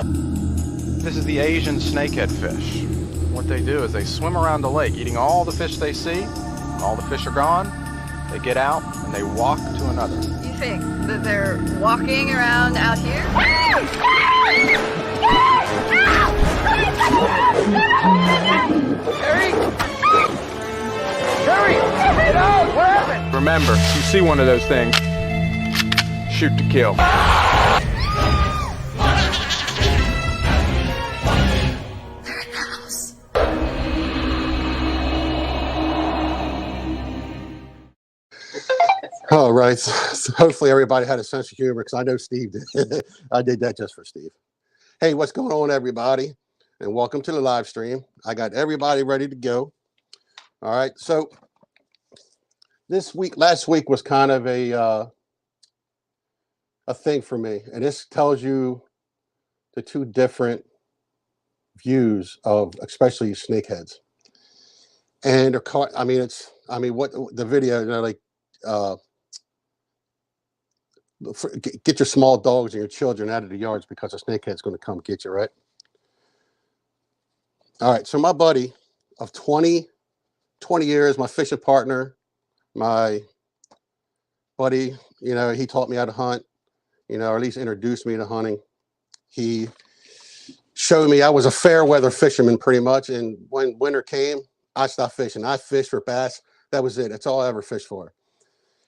This is the Asian snakehead fish. What they do is they swim around the lake eating all the fish they see. When all the fish are gone, they get out and they walk to another. You think that they're walking around out here? Harry! Harry! Get out! What happened? Remember, you see one of those things, shoot to kill. All right, so hopefully everybody had a sense of humor, because I know Steve did. I did that just for Steve. Hey, what's going on, everybody? And welcome to the live stream. I got everybody ready to go. All right, so last week was kind of a thing for me, and this tells you the two different views of especially snakeheads. And they're caught. I mean, what the video, like. Get your small dogs and your children out of the yards, because a snakehead's going to come get you, right? All right, so my buddy of 20 years, my fishing partner, my buddy, he taught me how to hunt, or at least introduced me to hunting. He showed me I was a fair weather fisherman pretty much, and when winter came, I stopped fishing. I fished for bass. That was it. That's all I ever fished for.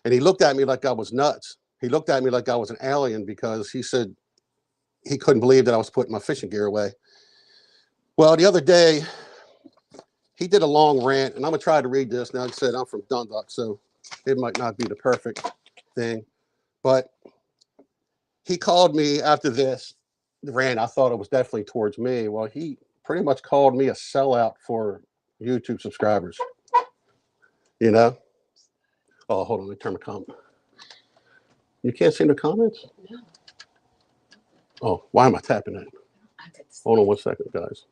And he looked at me like I was nuts. He looked at me like I was an alien, because he said he couldn't believe that I was putting my fishing gear away. Well, the other day, he did a long rant, and I'm going to try to read this. Now, I said I'm from Dundalk, so it might not be the perfect thing. But he called me after this rant. I thought it was definitely towards me. Well, he pretty much called me a sellout for YouTube subscribers. Oh, hold on. Let me turn the comment. You can't see the comments? No. Oh, why am I tapping that? Hold on 1 second, guys.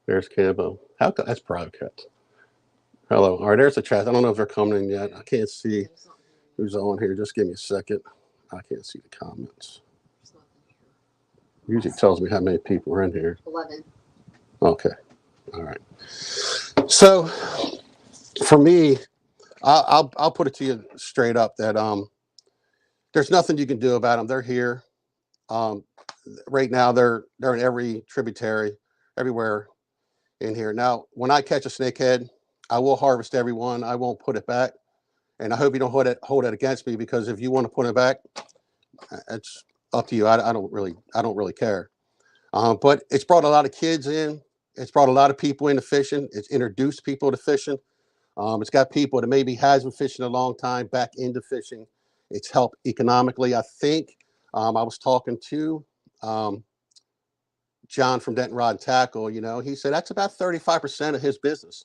There's Cambo. That's private chat. Hello. All right, there's the chat. I don't know if they're coming in yet. I can't see who's on here. Just give me a second. I can't see the comments. Usually tells me how many people are in here. 11. Okay. All right. So for me, I'll put it to you straight up that there's nothing you can do about them. They're here. Right now, they're in every tributary, everywhere in here. Now, when I catch a snakehead, I will harvest every one. I won't put it back, and I hope you don't hold it against me, because if you want to put it back, it's up to you. I don't really care. But it's brought a lot of kids in. It's brought a lot of people into fishing. It's introduced people to fishing. It's got people that maybe hasn't fished in a long time back into fishing. It's helped economically. I think I was talking to John from Denton Rod and Tackle. He said that's about 35% of his business.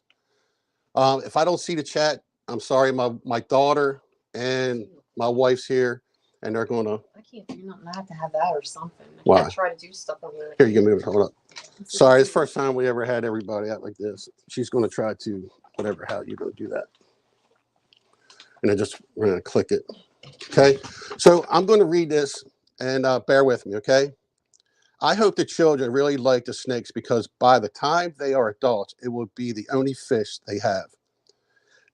If I don't see the chat, I'm sorry. My daughter and my wife's here, and they're going to. I can't. You're not allowed to have that or something. I Why? can't try to do stuff on your. Here, you can move it. Hold up. Sorry, it's the first time we ever had everybody out like this. She's going to try to how you're going to do that, and then we're going to click it. Okay, so I'm going to read this, and bear with me, okay? I hope the children really like the snakes, because by the time they are adults, it will be the only fish they have.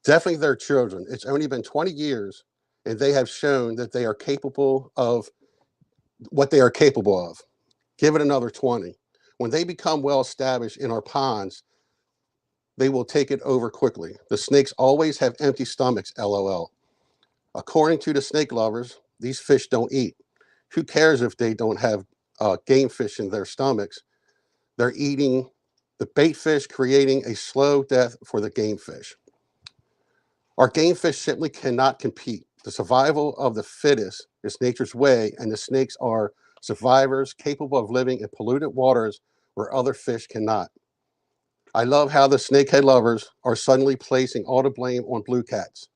Definitely their children. It's only been 20 years, and they have shown that they are capable of what they are capable of. Give it another 20. When they become well established in our ponds, they will take it over quickly. The snakes always have empty stomachs, LOL. According to the snake lovers, these fish don't eat. Who cares if they don't have game fish in their stomachs? They're eating the bait fish, creating a slow death for the game fish. Our game fish simply cannot compete. The survival of the fittest is nature's way, and the snakes are survivors capable of living in polluted waters where other fish cannot. I love how the snakehead lovers are suddenly placing all the blame on blue cats.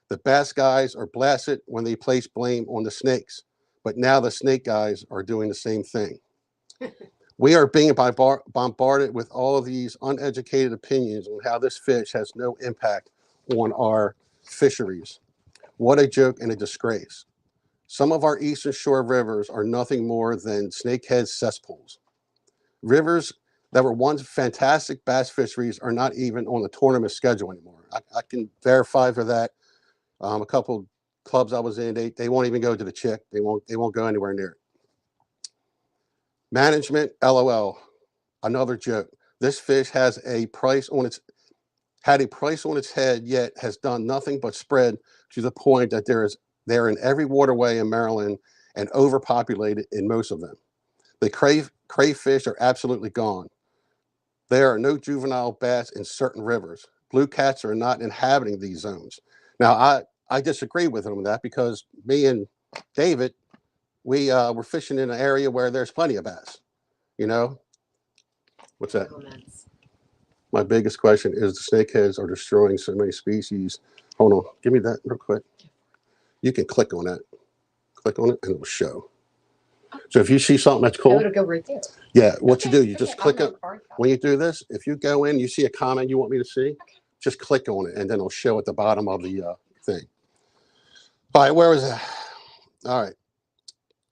The bass guys are blasted when they place blame on the snakes, but now the snake guys are doing the same thing. We are being bombarded with all of these uneducated opinions on how this fish has no impact on our fisheries. What a joke and a disgrace. Some of our eastern shore rivers are nothing more than snakehead cesspools. Rivers that were once fantastic bass fisheries are not even on the tournament schedule anymore. I can verify for that. A couple clubs I was in, they won't even go to the chick. They won't go anywhere near it. Management, LOL, another joke. This fish has a price on its head, yet has done nothing but spread to the point that they're in every waterway in Maryland and overpopulated in most of them. The crayfish are absolutely gone. There are no juvenile bass in certain rivers. Blue cats are not inhabiting these zones. Now, I disagree with him on that because me and David, we were fishing in an area where there's plenty of bass. You know? What's that? My biggest question is the snakeheads are destroying so many species. Hold on. Give me that real quick. You can click on that. Click on it and it will show. So if you see something that's cool. It'll go right there. Yeah, what you do, you just click it. When you do this, if you go in, you see a comment you want me to see, just click on it and then it'll show at the bottom of the thing. All right, where was that? All right.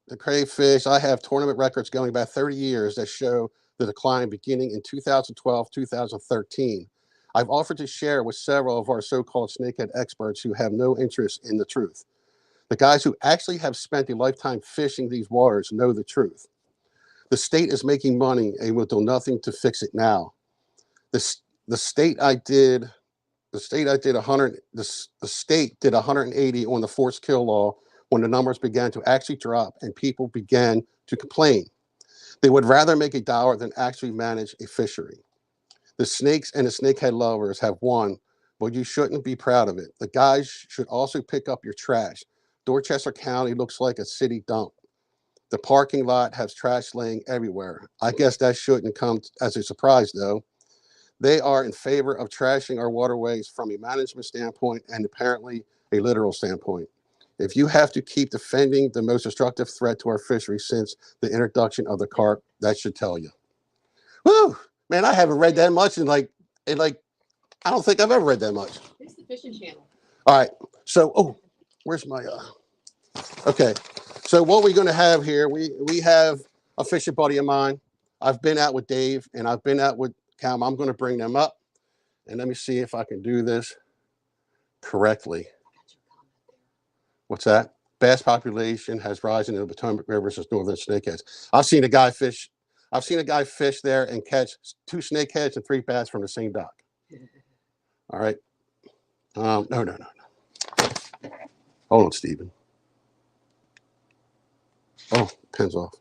The crayfish, I have tournament records going back 30 years that show the decline beginning in 2012, 2013. I've offered to share with several of our so-called snakehead experts who have no interest in the truth. The guys who actually have spent a lifetime fishing these waters know the truth. The state is making money and will do nothing to fix it now. The state did 180 on the forced kill law when the numbers began to actually drop and people began to complain. They would rather make $1 than actually manage a fishery. The snakes and the snakehead lovers have won, but you shouldn't be proud of it. The guys should also pick up your trash. Dorchester County looks like a city dump. The parking lot has trash laying everywhere. I guess that shouldn't come as a surprise, though. They are in favor of trashing our waterways from a management standpoint and apparently a literal standpoint. If you have to keep defending the most destructive threat to our fishery since the introduction of the carp, that should tell you. Woo! Man, I haven't read that much in like I don't think I've ever read that much. It's the fishing channel. All right. So, where's my okay. So what we're going to have here, we have a fishing buddy of mine. I've been out with Dave and I've been out with Cam. I'm going to bring them up and let me see if I can do this correctly. What's that? Bass population has risen in the Potomac River since northern snakeheads. I've seen a guy fish there and catch 2 snakeheads and 3 bass from the same dock. All right. No. Hold on, Stephen. Oh, pen's off.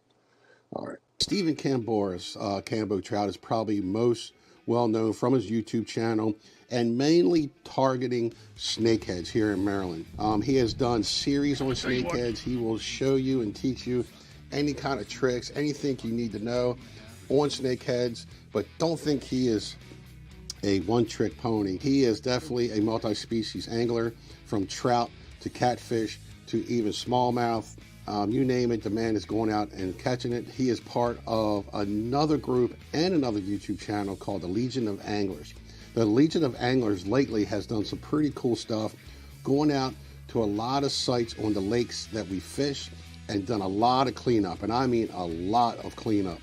All right. Stephen Cambora's KAMBOTROUT is probably most well known from his YouTube channel and mainly targeting snakeheads here in Maryland. He has done series on snakeheads. He will show you and teach you any kind of tricks, anything you need to know on snakeheads, but don't think he is a one-trick pony. He is definitely a multi-species angler, from trout to catfish to even smallmouth. You name it, the man is going out and catching it. He is part of another group and another YouTube channel called the Legion of Anglers. The Legion of Anglers lately has done some pretty cool stuff, going out to a lot of sites on the lakes that we fish and done a lot of cleanup, and I mean a lot of cleanup.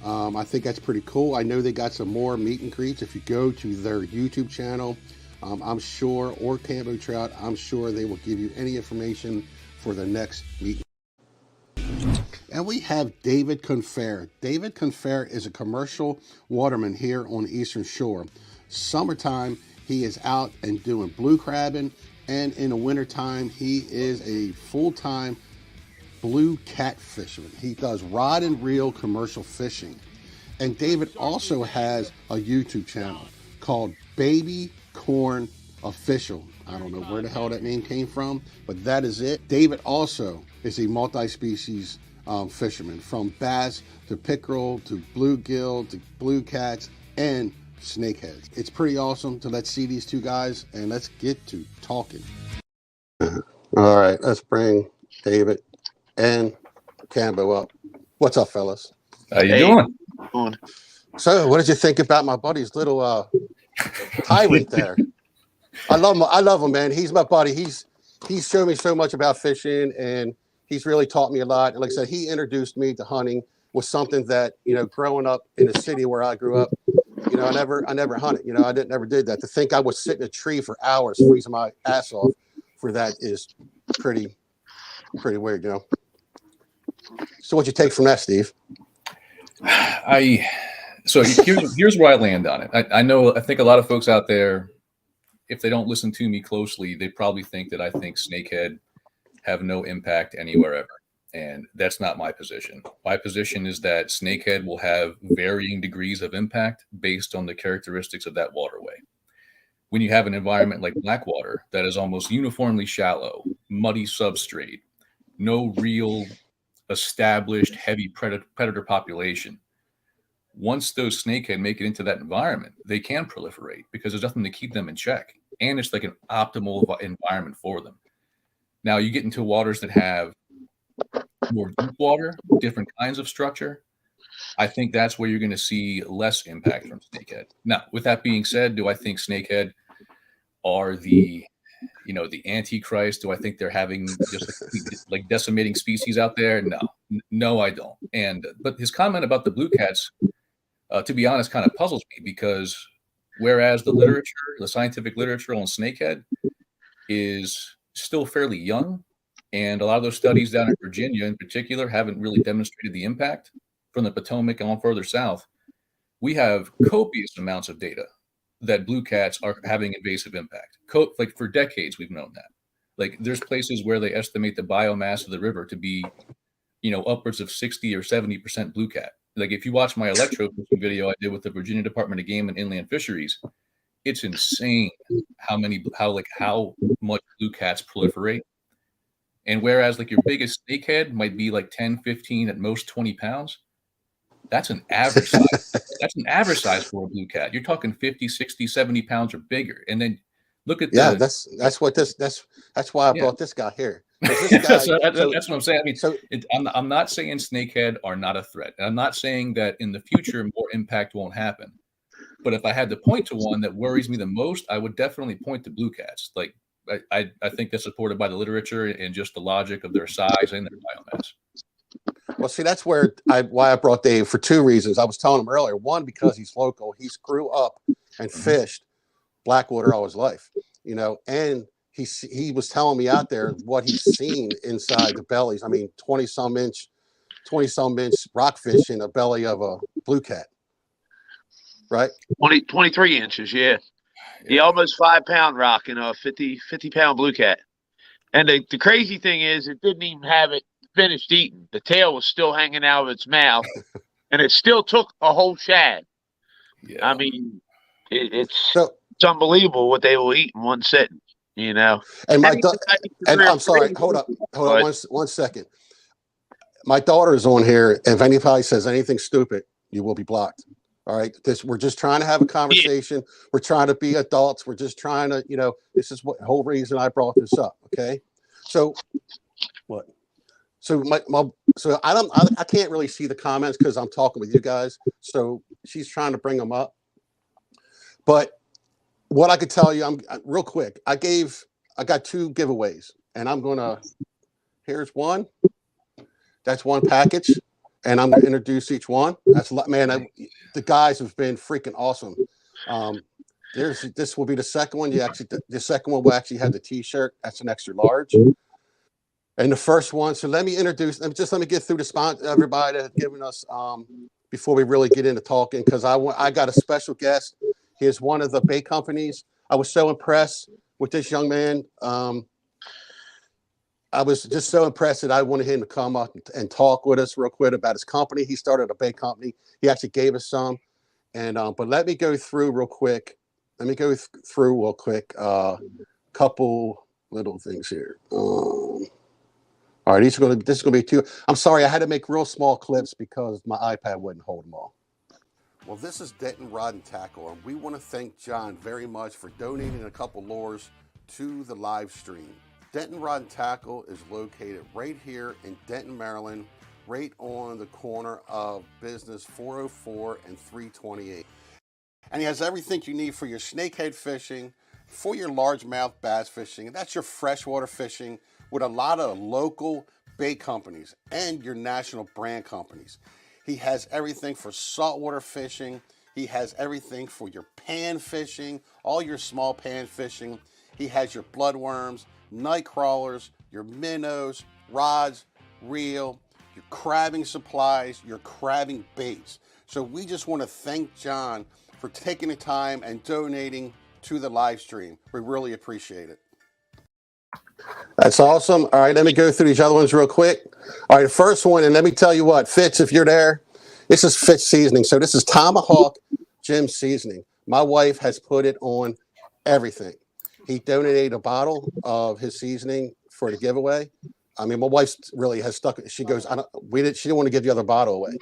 I think that's pretty cool. I know they got some more meet and greets. If you go to their YouTube channel, I'm sure, or KAMBOTROUT, I'm sure they will give you any information for the next meet. And we have David Confair. David Confair is a commercial waterman here on the Eastern Shore. Summertime, he is out and doing blue crabbing, and in the wintertime, he is a full-time blue cat fisherman. He does rod and reel commercial fishing. And David also has a YouTube channel called Baby Corn Official. I don't know where the hell that name came from, but that is it. David also is a multi-species fisherman, from bass to pickerel to bluegill to blue cats and snakeheads. It's pretty awesome to let's see these two guys and let's get to talking. All right, let's bring David and Cambo up. What's up, fellas? How you doing? So, what did you think about my buddy's little tirade there? I love him, man. He's my buddy. He's showed me so much about fishing, and he's really taught me a lot. And like I said, he introduced me to hunting, was something that, growing up in the city where I grew up, I never hunted. I never did that. To think I would sit in a tree for hours freezing my ass off for that is pretty weird. So what'd you take from that, Steve? So here's where I land on it. I think a lot of folks out there, if they don't listen to me closely, they probably think that I think snakehead have no impact anywhere ever. And that's not my position. My position is that snakehead will have varying degrees of impact based on the characteristics of that waterway. When you have an environment like Blackwater that is almost uniformly shallow, muddy substrate, no real established heavy predator population, once those snakehead make it into that environment, they can proliferate because there's nothing to keep them in check. And it's like an optimal environment for them. Now you get into waters that have more deep water, different kinds of structure. I think that's where you're going to see less impact from snakehead. Now, with that being said, do I think snakehead are the antichrist? Do I think they're having just like decimating species out there? No, I don't. But his comment about the blue cats, to be honest, kind of puzzles me, because whereas the scientific literature on snakehead is still fairly young, and a lot of those studies down in Virginia in particular haven't really demonstrated the impact from the Potomac on further south, we have copious amounts of data that blue cats are having invasive impact. Like for decades, we've known that. Like there's places where they estimate the biomass of the river to be, upwards of 60 or 70% blue cat. Like if you watch my electrofishing video I did with the Virginia Department of Game and Inland Fisheries, it's insane how much blue cats proliferate. And whereas like your biggest snakehead might be like 10, 15, at most 20 pounds, that's an average size. That's an average size for a blue cat. You're talking 50, 60, 70 pounds or bigger. And then look at that's why I brought this guy here. This guy, that's what I'm saying. I mean, I'm not saying snakehead are not a threat. And I'm not saying that in the future more impact won't happen. But if I had to point to one that worries me the most, I would definitely point to blue cats. Like I think that's supported by the literature and just the logic of their size and their biomass. Well, see, that's why I brought Dave for two reasons. I was telling him earlier. One, because he's local. He's grew up and fished Blackwater all his life, and he was telling me out there what he's seen inside the bellies. I mean, 20 some inch rockfish in the belly of a blue cat, right? 23 inches. Yeah. Almost 5-pound rock in a 50 pound blue cat. And the crazy thing is, it didn't even have it finished eating. The tail was still hanging out of its mouth, and it still took a whole shad. Yeah. I mean, it's unbelievable what they will eat in one sitting, And I'm sorry, hold up one second. My daughter is on here. If anybody says anything stupid, you will be blocked. All right. We're just trying to have a conversation. Yeah. We're trying to be adults. We're just trying to, this is what the whole reason I brought this up. Okay. So what? So I can't really see the comments because I'm talking with you guys. So she's trying to bring them up. But what I could tell you, I'm real quick. I got 2 giveaways, and here's one. That's one package. And I'm going to introduce each one. The guys have been freaking awesome. This will be the second one. The second one will actually have the T-shirt. That's an extra large. And the first one. So let me get through the sponsor, everybody that's given us before we really get into talking, because I got a special guest. He's one of the bait companies. I was so impressed with this young man. I was just so impressed that I wanted him to come up and talk with us real quick about his company. He started a bait company. He actually gave us some. But let me go through real quick. Couple little things here. All right, this is going to be 2. I'm sorry, I had to make real small clips because my iPad wouldn't hold them all. Well, this is Denton Rod and Tackle, and we want to thank John very much for donating a couple lures to the live stream. Denton Rod and Tackle is located right here in Denton, Maryland, right on the corner of Business 404 and 328. And he has everything you need for your snakehead fishing, for your largemouth bass fishing. And that's your freshwater fishing with a lot of local bait companies and your national brand companies. He has everything for saltwater fishing. He has everything for your pan fishing, all your small pan fishing. He has your bloodworms, night crawlers, your minnows, rods, reel, your crabbing supplies, your crabbing baits. So we just want to thank John for taking the time and donating to the live stream. We really appreciate it. That's awesome. All right, let me go through these other ones real quick. All right, the first one, and let me tell you what, Fitz, if you're there, this is Fitz seasoning. So this is Tomahawk Jim seasoning. My wife has put it on everything. He donated a bottle of his seasoning for the giveaway. I mean, my wife really has stuck. She goes, she didn't want to give the other bottle away.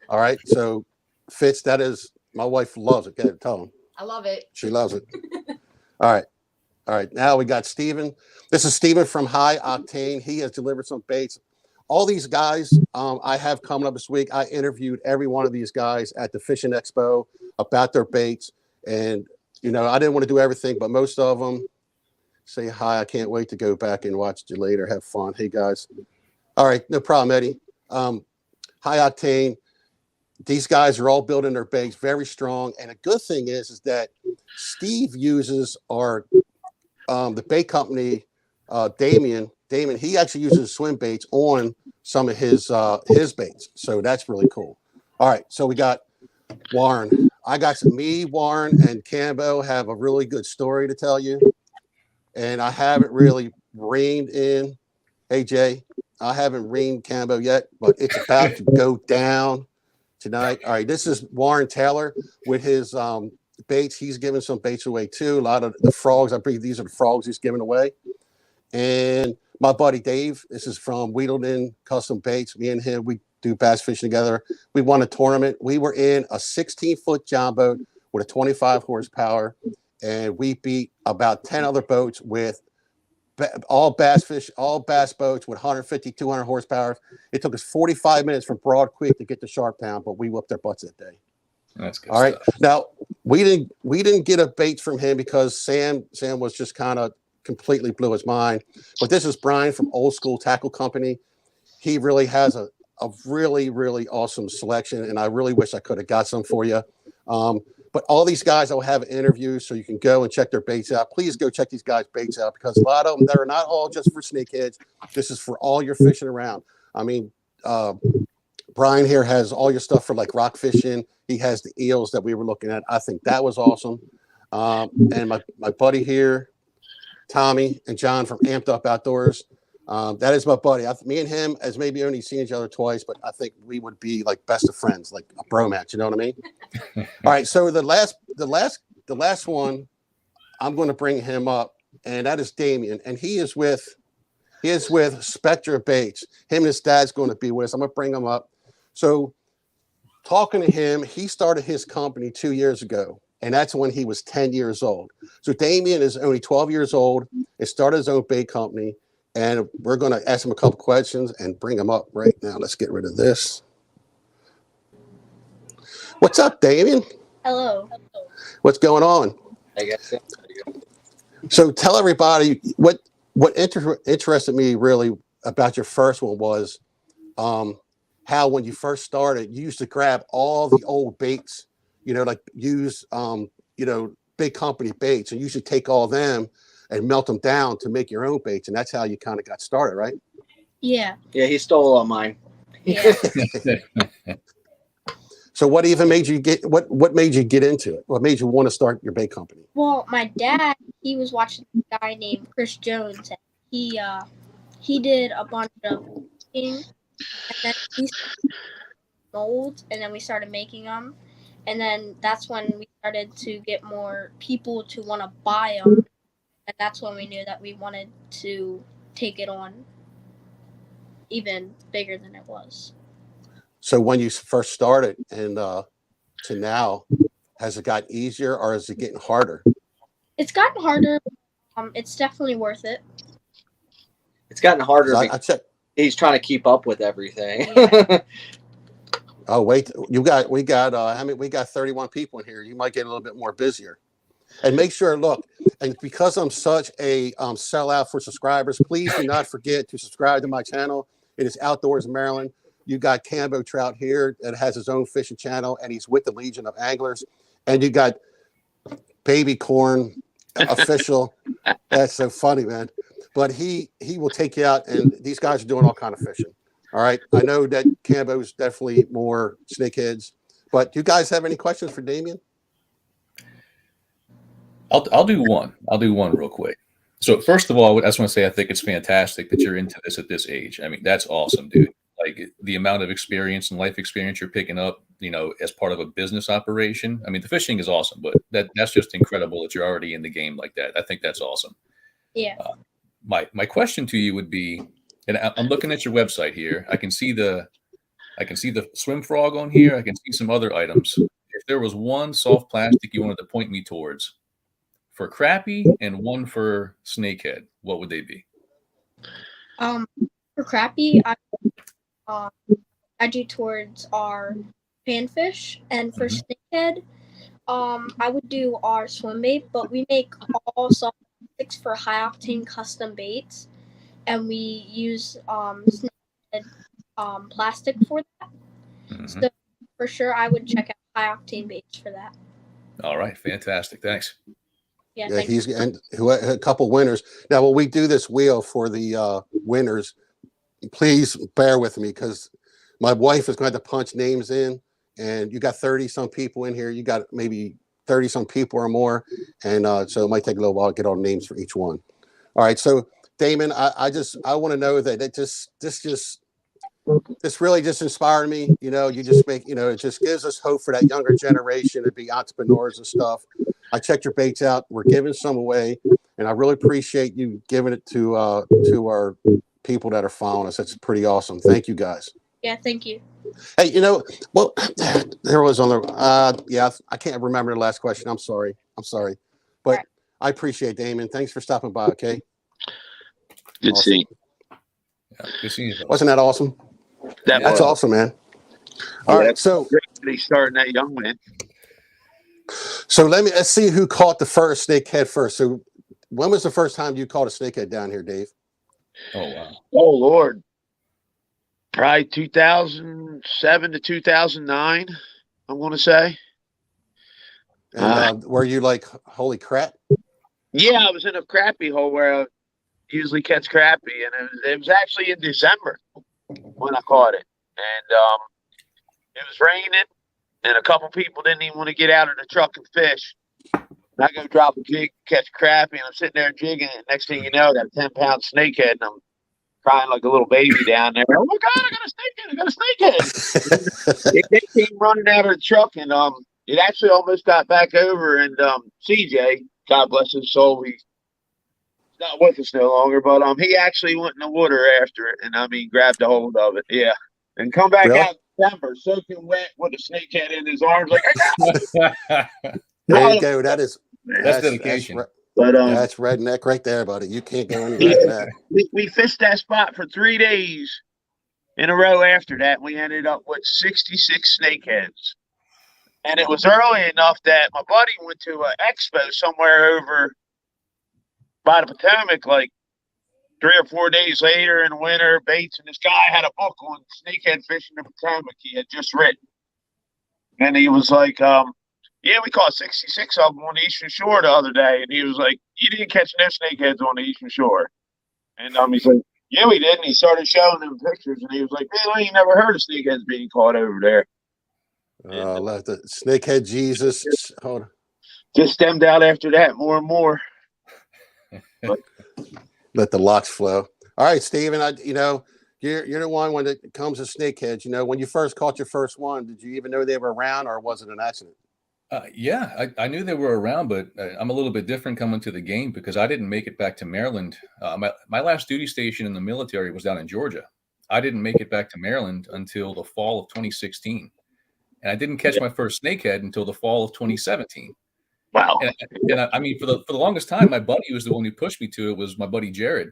All right, so Fitz, that is, my wife loves it. Go ahead, tell him. I love it. She loves it. All right. All right, now we got Steven. This is Steven from High Octane. He has delivered some baits. All these guys I have coming up this week. I interviewed every one of these guys at the Fishing Expo about their baits. And, you know, I didn't want to do everything, but most of them say hi. I can't wait to go back and watch you later. Have fun. Hey, guys. All right, no problem, Eddie. High Octane. These guys are all building their baits very strong. And a good thing is that Steve uses our the bait company, Damien, he actually uses swim baits on some of his baits. So that's really cool. All right. So we got Warren. Warren and Cambo have a really good story to tell you. And I haven't really reined in. Hey, Jay, I haven't reined Cambo yet, but it's about to go down tonight. All right. This is Warren Taylor with his baits. He's giving some baits away too. A lot of the frogs, I believe these are the frogs he's giving away. And my buddy Dave, this is from Wheatleton Custom Baits. Me and him, we do bass fishing together. We won a tournament. We were in a 16-foot john boat with a 25 horsepower, and we beat about 10 other boats with all bass boats with 150, 200 horsepower. It took us 45 minutes from Broad Creek to get to Sharptown, but we whooped their butts that day. That's good. All right. Stuff. Now we didn't get a bait from him because Sam was just kind of completely blew his mind. But this is Brian from Old School Tackle Company. He really has a really, really awesome selection, and I really wish I could have got some for you. But all these guys will have interviews, so you can go and check their baits out. Please go check these guys' baits out, because a lot of them, they're not all just for snakeheads. This is for all your fishing around. I mean, Brian here has all your stuff for like rock fishing. He has the eels that we were looking at. I think that was awesome. And my buddy here, Tommy and John from Amped Up Outdoors. That is my buddy. Me and him has maybe only seen each other twice, but I think we would be like best of friends, like a bromance. You know what I mean? All right. So the last one, I'm going to bring him up, and that is Damien, and he is with Spectre Baits. Him and his dad's going to be with us. I'm going to bring him up. So talking to him, he started his company 2 years ago, and that's when he was 10 years old. So Damien is only 12 years old and started his own bait company, and we're going to ask him a couple questions and bring him up right now. Let's get rid of this. What's up, Damien? Hello. What's going on? I guess. So tell everybody what interested me really about your first one was how when you first started, you used to grab all the old baits, like use, big company baits, and you should take all them and melt them down to make your own baits. And that's how you kind of got started, right? Yeah. Yeah, he stole all mine. Yeah. So what even made you what made you get into it? What made you want to start your bait company? Well, my dad, he was watching a guy named Chris Jones, and he did a bunch of cooking, and then he started molds, and then we started making them, and then that's when we started to get more people to want to buy them, and that's when we knew that we wanted to take it on even bigger than it was. So when you first started and to now, has it gotten easier or is it getting harder? It's gotten harder. It's definitely worth it. It's gotten harder. I checked. He's trying to keep up with everything. Yeah. Oh wait, we got I mean we got 31 people in here. You might get a little bit more busier. And make sure, look, and because I'm such a sellout for subscribers, please do not forget to subscribe to my channel. It is outdoors in Maryland. You got Cambo Trout here that has his own fishing channel, and he's with the Legion of Anglers. And you got Baby Corn, official. That's so funny, man. But he will take you out, and these guys are doing all kind of fishing. All right. I know that Cambo's definitely more snakeheads, but do you guys have any questions for Damien? I'll do one. I'll do one real quick. So first of all, I just want to say I think it's fantastic that you're into this at this age. I mean, that's awesome, dude. Like the amount of experience and life experience you're picking up, you know, as part of a business operation. I mean, the fishing is awesome, but that's just incredible that you're already in the game like that. I think that's awesome. Yeah. My question to you would be, and I'm looking at your website here. I can see the swim frog on here. I can see some other items. If there was one soft plastic you wanted to point me towards for crappie and one for snakehead, what would they be? For crappie, I do towards our panfish, and for snakehead, I would do our swim bait, but we make all soft plastics for high octane custom baits, and we use snakehead plastic for that. So for sure, I would check out high octane baits for that. All right, fantastic. Thanks. Yeah, he's and a couple winners. Now, when we do this wheel for the winners, please bear with me because my wife is going to punch names in, and you got 30-some people in here. You got maybe 30-some people or more, and so it might take a little while to get all the names for each one. All right, so Damon, I want to know that this really just inspired me. You know, you just make, you know, it just gives us hope for that younger generation to be entrepreneurs and stuff. I checked your baits out. We're giving some away, and I really appreciate you giving it to our people that are following us. That's pretty awesome. Thank you, guys. Yeah, thank you. Hey, you know, well, there was on the yeah, I can't remember the last question. I'm sorry, but right. I appreciate Damon. Thanks for stopping by. Okay. Good awesome. seeing. Yeah, good seeing you. Wasn't that awesome? That's awesome, man. All right, so he's starting that young man. So let's see who caught the first snakehead first. So when was the first time you caught a snakehead down here, Dave? Oh wow. Oh Lord. Probably 2007 to 2009, I'm going to say. And were you like, holy crap? Yeah, I was in a crappie hole where I usually catch crappie, and it was actually in December when I caught it. And it was raining, and a couple people didn't even want to get out of the truck and fish. And I go drop a jig, catch crappie, and I'm sitting there jigging, and next thing you know, I got a 10-pound snakehead, and I'm crying like a little baby down there. Oh my God, I got a snakehead. They came running out of the truck, and it actually almost got back over. And CJ, God bless his soul, he's not with us no longer, but he actually went in the water after it, and grabbed a hold of it. Yeah, and come back out in December, soaking wet with a snakehead in his arms, like I got it. There you go. That's dedication. That's redneck right there, buddy. You can't go anywhere with that. We fished that spot for 3 days in a row after that. We ended up with 66 snakeheads. And it was early enough that my buddy went to an expo somewhere over by the Potomac, like 3 or 4 days later in the winter, baits. And this guy had a book on snakehead fishing the Potomac he had just written. And he was like, yeah, we caught 66 of them on the Eastern Shore the other day. And he was like, you didn't catch no snakeheads on the Eastern Shore. And he's like, yeah, we did. And he started showing them pictures. And he was like, man, I ain't never heard of snakeheads being caught over there. Let the snakehead Jesus. Hold on. Just stemmed out after that more and more. But, let the locks flow. All right, Steven, you're the one when it comes to snakeheads. You know, when you first caught your first one, did you even know they were around, or was it an accident? Yeah, I knew they were around, but I'm a little bit different coming to the game because I didn't make it back to Maryland. My last duty station in the military was down in Georgia. I didn't make it back to Maryland until the fall of 2016. And I didn't catch my first snakehead until the fall of 2017. Wow. And for the longest time, my buddy was the one who pushed me to it, was my buddy Jared.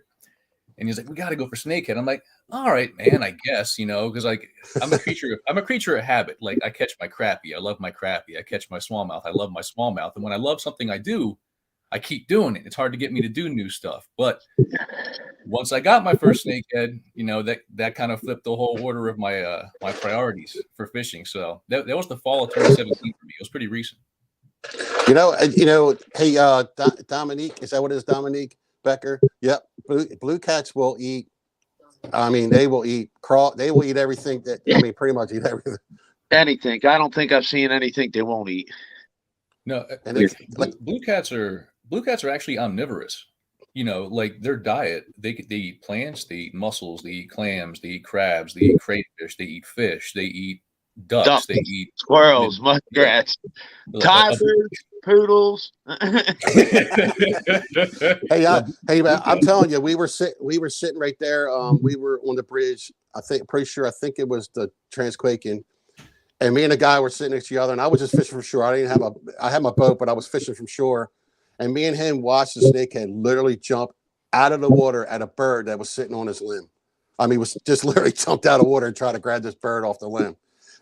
And he's like, we got to go for snakehead. I'm like, all right, man, I guess, because like I'm a creature of habit. Like I catch my crappie. I love my crappie. I catch my smallmouth. I love my smallmouth. And when I love something I do, I keep doing it. It's hard to get me to do new stuff. But once I got my first snakehead, you know, that kind of flipped the whole order of my my priorities for fishing. So that was the fall of 2017 for me. It was pretty recent. Hey, Dominique, is that what it is, Dominique Becker? Yep. Blue cats will eat. I mean, they will eat crawl. They will eat everything pretty much eat everything. Anything. I don't think I've seen anything they won't eat. No, And blue cats are actually omnivorous. You know, like their diet, they eat plants, they eat mussels, they eat clams, they eat crabs, they eat crayfish, they eat fish, they eat ducks, they eat squirrels, muskrats, tigers, poodles. Hey, man, I'm telling you, we were sitting right there. We were on the bridge. I think it was the Transquaking, and me and a guy were sitting next to each other, and I was just fishing from shore. I had my boat, but I was fishing from shore, and me and him watched the snakehead literally jump out of the water at a bird that was sitting on his limb. I mean, was just literally jumped out of water and tried to grab this bird off the limb.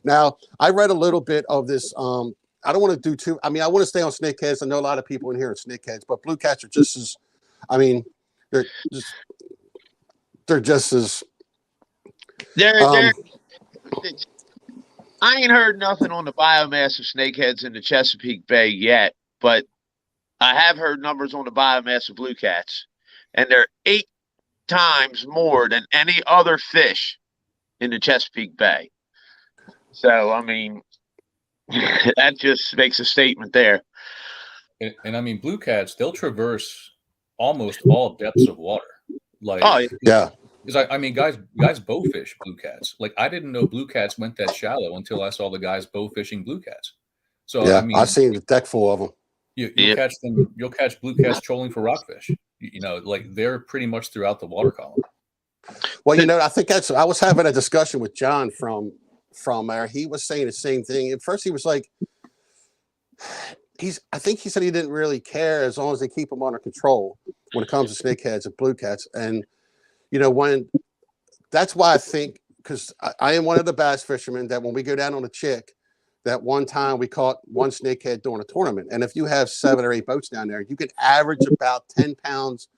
Now, I read a little bit of this. I don't want to do too. I mean, I want to stay on snakeheads. I know a lot of people in here are snakeheads, but blue cats are just as. I mean, they're just as. I ain't heard nothing on the biomass of snakeheads in the Chesapeake Bay yet, but I have heard numbers on the biomass of blue cats, and they're 8 times more than any other fish in the Chesapeake Bay. So, I mean, that just makes a statement there. And I mean, blue cats, they'll traverse almost all depths of water. Like, oh yeah. Because I mean, guys bow fish blue cats. Like, I didn't know blue cats went that shallow until I saw the guys bow fishing blue cats. So yeah, I mean, I've seen the deck full of them. You'll catch them. You'll catch blue cats trolling for rockfish. You know, like they're pretty much throughout the water column. Well, you know, I think I was having a discussion with John from there. He was saying the same thing. At first, he was like, I think he said he didn't really care as long as they keep them under control when it comes to snakeheads and blue cats. And you know, that's why I think, because I am one of the bass fishermen, that when we go down on a chick, that one time we caught one snakehead during a tournament. And if you have 7 or 8 boats down there, you can average about 10 pounds,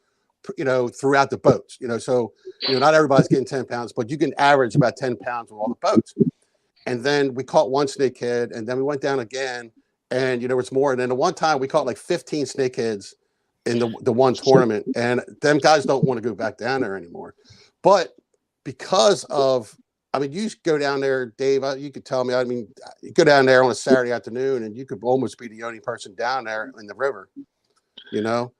you know, throughout the boats. You know, so, you know, not everybody's getting 10 pounds, but you can average about 10 pounds with all the boats. And then we caught one snakehead, and then we went down again, and, you know, it's more. And then the one time we caught like 15 snakeheads in the one tournament, and them guys don't want to go back down there anymore. But because of, I mean, you go down there, Dave, you could tell me, I mean, you go down there on a Saturday afternoon and you could almost be the only person down there in the river, you know?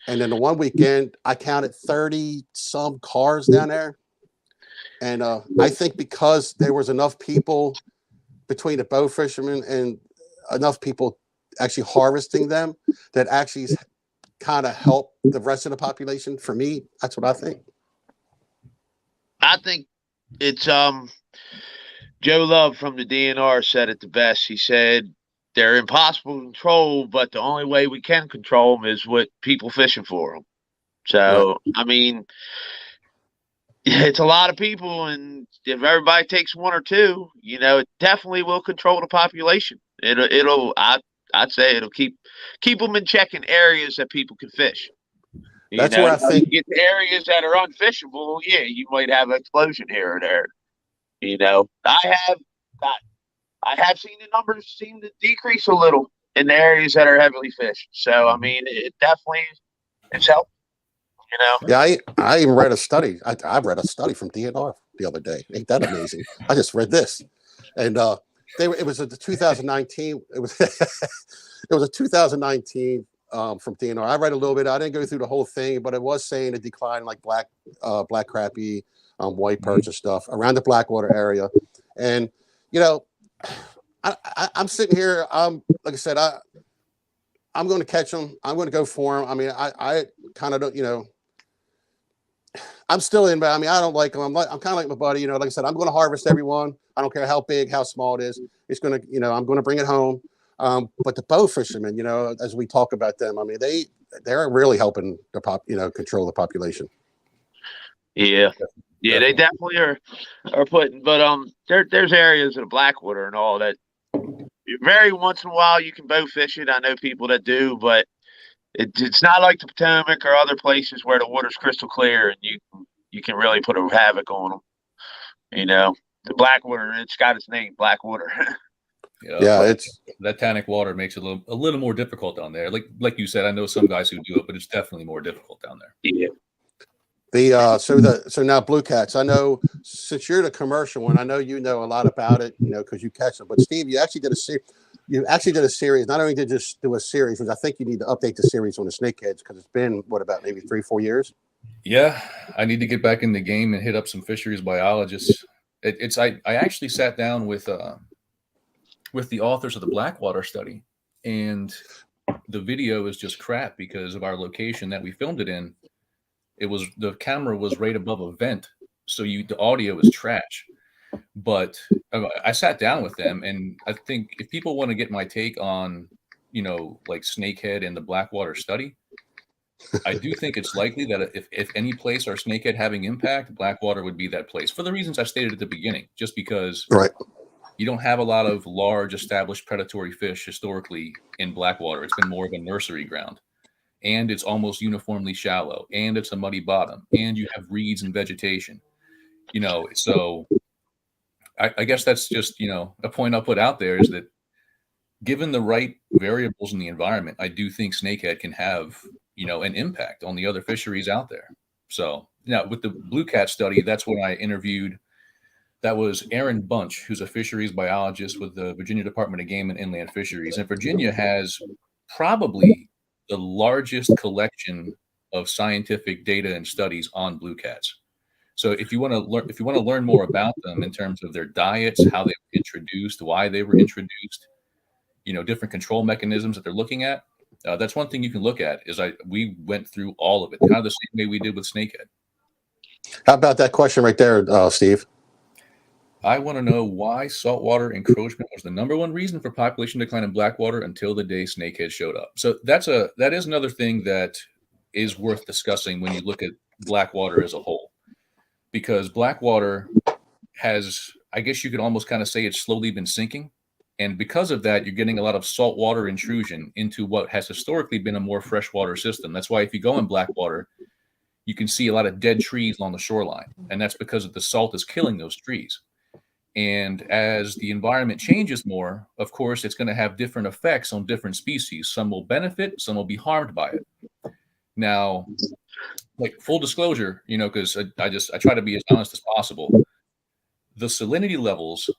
And then the one weekend I counted 30 some cars down there. And I think because there was enough people between the bow fishermen and enough people actually harvesting them, that actually kind of help the rest of the population. For me, that's what I think. I think it's Joe Love from the DNR said it the best. He said they're impossible to control, but the only way we can control them is with people fishing for them. So, right. I mean, it's a lot of people, and if everybody takes 1 or 2, you know, it definitely will control the population. I'd say it'll keep them in check in areas that people can fish. That's where I think you get to areas that are unfishable. Yeah, you might have an explosion here or there. You know, I have seen the numbers seem to decrease a little in the areas that are heavily fished. So I mean, it definitely it's helped. You know. Yeah, I even read a study. I read a study from DNR the other day. Ain't that amazing? I just read this, and it was a 2019. It was it was a 2019 from DNR. I read a little bit. I didn't go through the whole thing, but it was saying a decline like black crappie, white perch and stuff around the Blackwater area. And you know, I'm sitting here. Like I said, I'm going to catch them. I'm going to go for them. I mean, I kind of don't, you know. I'm still in, but I mean, I don't like them. I'm kind of like my buddy, you know. Like I said, I'm going to harvest everyone. I don't care how big, how small it is. It's going to, you know, I'm going to bring it home. But the bow fishermen, you know, as we talk about them, I mean, they're really helping control the population. Yeah, they definitely are putting. But there's areas of the Blackwater and all that. Very once in a while you can bow fish it. I know people that do, but It's not like the Potomac or other places where the water's crystal clear and you can really put a havoc on them. You know, the Blackwater, it's got its name, Blackwater. Yeah, it's that tannic water makes it a little more difficult down there. Like you said, I know some guys who do it, but it's definitely more difficult down there. Yeah. So now Blue Cats. I know since you're the commercial one, I know you know a lot about it, you know, because you catch them. But Steve, you actually did a series. Not only did you just do a series, which I think you need to update the series on the snakeheads because it's been about maybe 3-4 years. Yeah, I need to get back in the game and hit up some fisheries biologists. I actually sat down with the authors of the Blackwater study, and the video is just crap because of our location that we filmed it in. The camera was right above a vent, so the audio is trash. But I sat down with them, and I think if people want to get my take on, like snakehead and the Blackwater study, I do think it's likely that if any place are snakehead having impact, Blackwater would be that place for the reasons I stated at the beginning. Just because you don't have a lot of large established predatory fish historically in Blackwater. It's been more of a nursery ground. And it's almost uniformly shallow, and it's a muddy bottom, and you have reeds and vegetation, so I guess that's just, a point I'll put out there is that given the right variables in the environment, I do think snakehead can have, an impact on the other fisheries out there. So now with the Blue Cat study, that's when I interviewed, that was Aaron Bunch, who's a fisheries biologist with the Virginia Department of Game and Inland Fisheries. And Virginia has probably the largest collection of scientific data and studies on blue cats. So if you want to learn more about them in terms of their diets, how they were introduced, why they were introduced, different control mechanisms that they're looking at, that's one thing you can look at. We went through all of it, kind of the same way we did with snakehead. How about that question right there, Steve? I want to know why saltwater encroachment was the #1 reason for population decline in Blackwater until the day snakehead showed up. So that is another thing that is worth discussing when you look at Blackwater as a whole, because Blackwater has, I guess you could almost kind of say, it's slowly been sinking. And because of that, you're getting a lot of saltwater intrusion into what has historically been a more freshwater system. That's why if you go in Blackwater, you can see a lot of dead trees along the shoreline. And that's because the salt is killing those trees. And as the environment changes more, of course, it's going to have different effects on different species. Some will benefit, some will be harmed by it. Now, like full disclosure, because I try to be as honest as possible. The salinity levels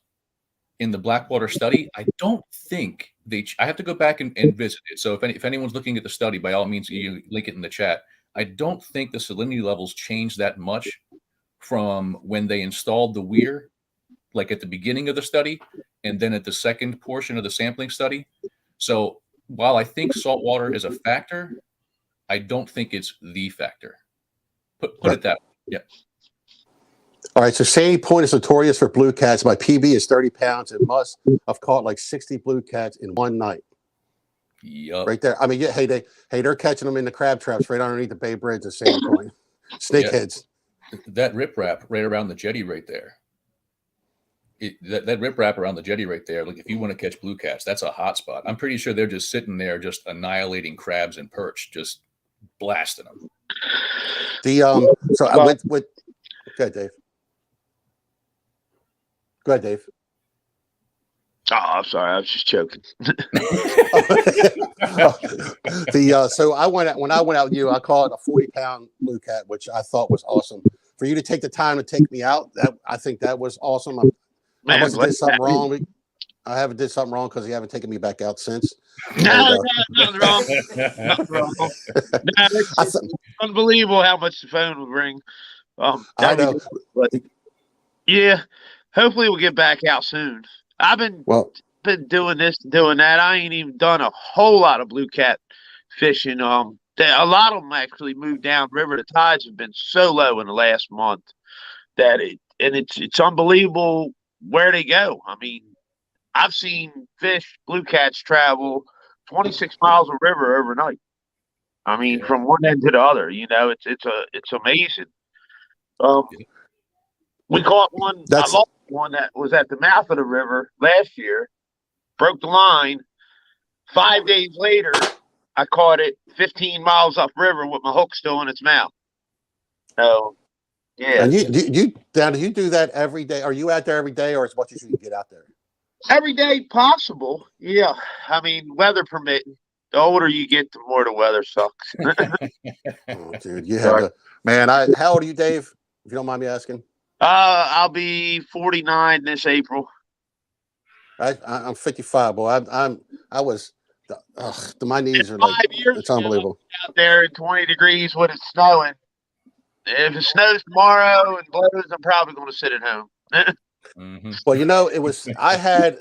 in the Blackwater study, I don't think I have to go back and visit it. So if anyone's looking at the study, by all means, you link it in the chat. I don't think the salinity levels changed that much from when they installed the weir, like at the beginning of the study, and then at the second portion of the sampling study. So while I think saltwater is a factor, I don't think it's the factor. Put it that way. Yeah. All right. So Sandy Point is notorious for blue cats. My PB is 30 pounds. It must have caught like 60 blue cats in one night. Yep. Right there. I mean, they're catching them in the crab traps right underneath the Bay Bridge at Sandy Point. Snakeheads. That riprap right around the jetty right there. That riprap around the jetty right there, like if you want to catch blue cats, that's a hot spot. I'm pretty sure they're just sitting there, just annihilating crabs and perch, just blasting them. So I went with. Go ahead, Dave. Oh, I'm sorry, I was just choking. So when I went out with you, I caught a 40-pound blue cat, which I thought was awesome. For you to take the time to take me out, I think that was awesome. I must have did something wrong. I haven't did something wrong because you haven't taken me back out since. No, nothing wrong. Nothing wrong. No, it's unbelievable how much the phone will ring. I know. But yeah, hopefully we'll get back out soon. I've been doing this, doing that. I ain't even done a whole lot of blue cat fishing. A lot of them actually moved downriver. The tides have been so low in the last month that it's unbelievable where they go. I mean, I've seen blue cats travel 26 miles of river overnight. I mean, from one end to the other. It's amazing. We caught one. I lost one that was at the mouth of the river last year. Broke the line. 5 days later, I caught it 15 miles upriver with my hook still in its mouth. So, yeah. And do you do that every day? Are you out there every day, or as much as you can get out there? Every day possible. Yeah. I mean, weather permitting. The older you get, the more the weather sucks. Oh, dude, you have to, man. How old are you, Dave? If you don't mind me asking. I'll be 49 this April. I'm 55, boy. My knees are like, 5 years it's unbelievable. out there at 20 degrees when it's snowing. If it snows tomorrow and blows, I'm probably going to sit at home. Well, it was, I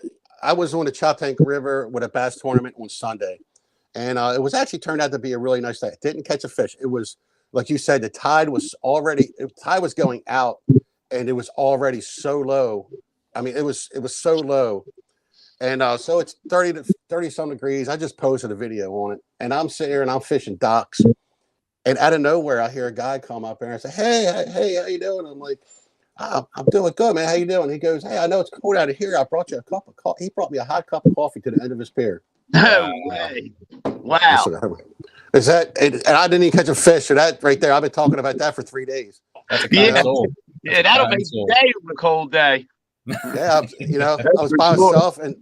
was on the Choptank River with a bass tournament on Sunday. And it was actually turned out to be a really nice day. Didn't catch a fish. It was, like you said, the tide was going out, and it was already so low. I mean, it was so low. And so it's 30 some degrees. I just posted a video on it, and I'm sitting here and I'm fishing docks. And out of nowhere, I hear a guy come up there and say, hey, how you doing? I'm like, I'm doing good, man. How you doing? He goes, hey, I know it's cold out of here. I brought you a cup of coffee. He brought me a hot cup of coffee to the end of his pier. No way. Wow. Is that, and I didn't even catch a fish. So that right there, I've been talking about that for 3 days. That's a kind soul. Yeah, that'll make a day on a cold day. Yeah, I was by myself, and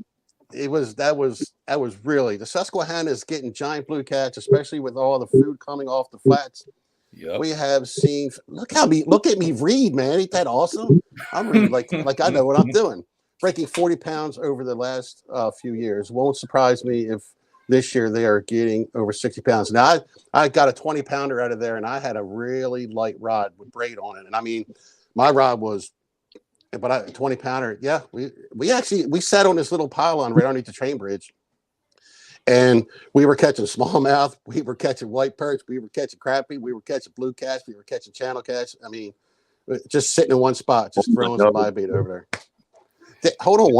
that was really, the Susquehanna is getting giant blue cats, especially with all the food coming off the flats. Yep. We have seen. Look at me read, man. Ain't that awesome? I'm reading like I know what I'm doing. Breaking 40 pounds over the last few years. Won't surprise me if this year they are getting over 60 pounds. Now I got a 20 pounder out of there, and I had a really light rod with braid on it. And I mean, my rod was, but a 20 pounder. Yeah, we sat on this little pylon right underneath the train bridge. And we were catching smallmouth, we were catching white perch, we were catching crappie, we were catching blue cats, we were catching channel cats. I mean, just sitting in one spot, just throwing some live bait over there. Hold on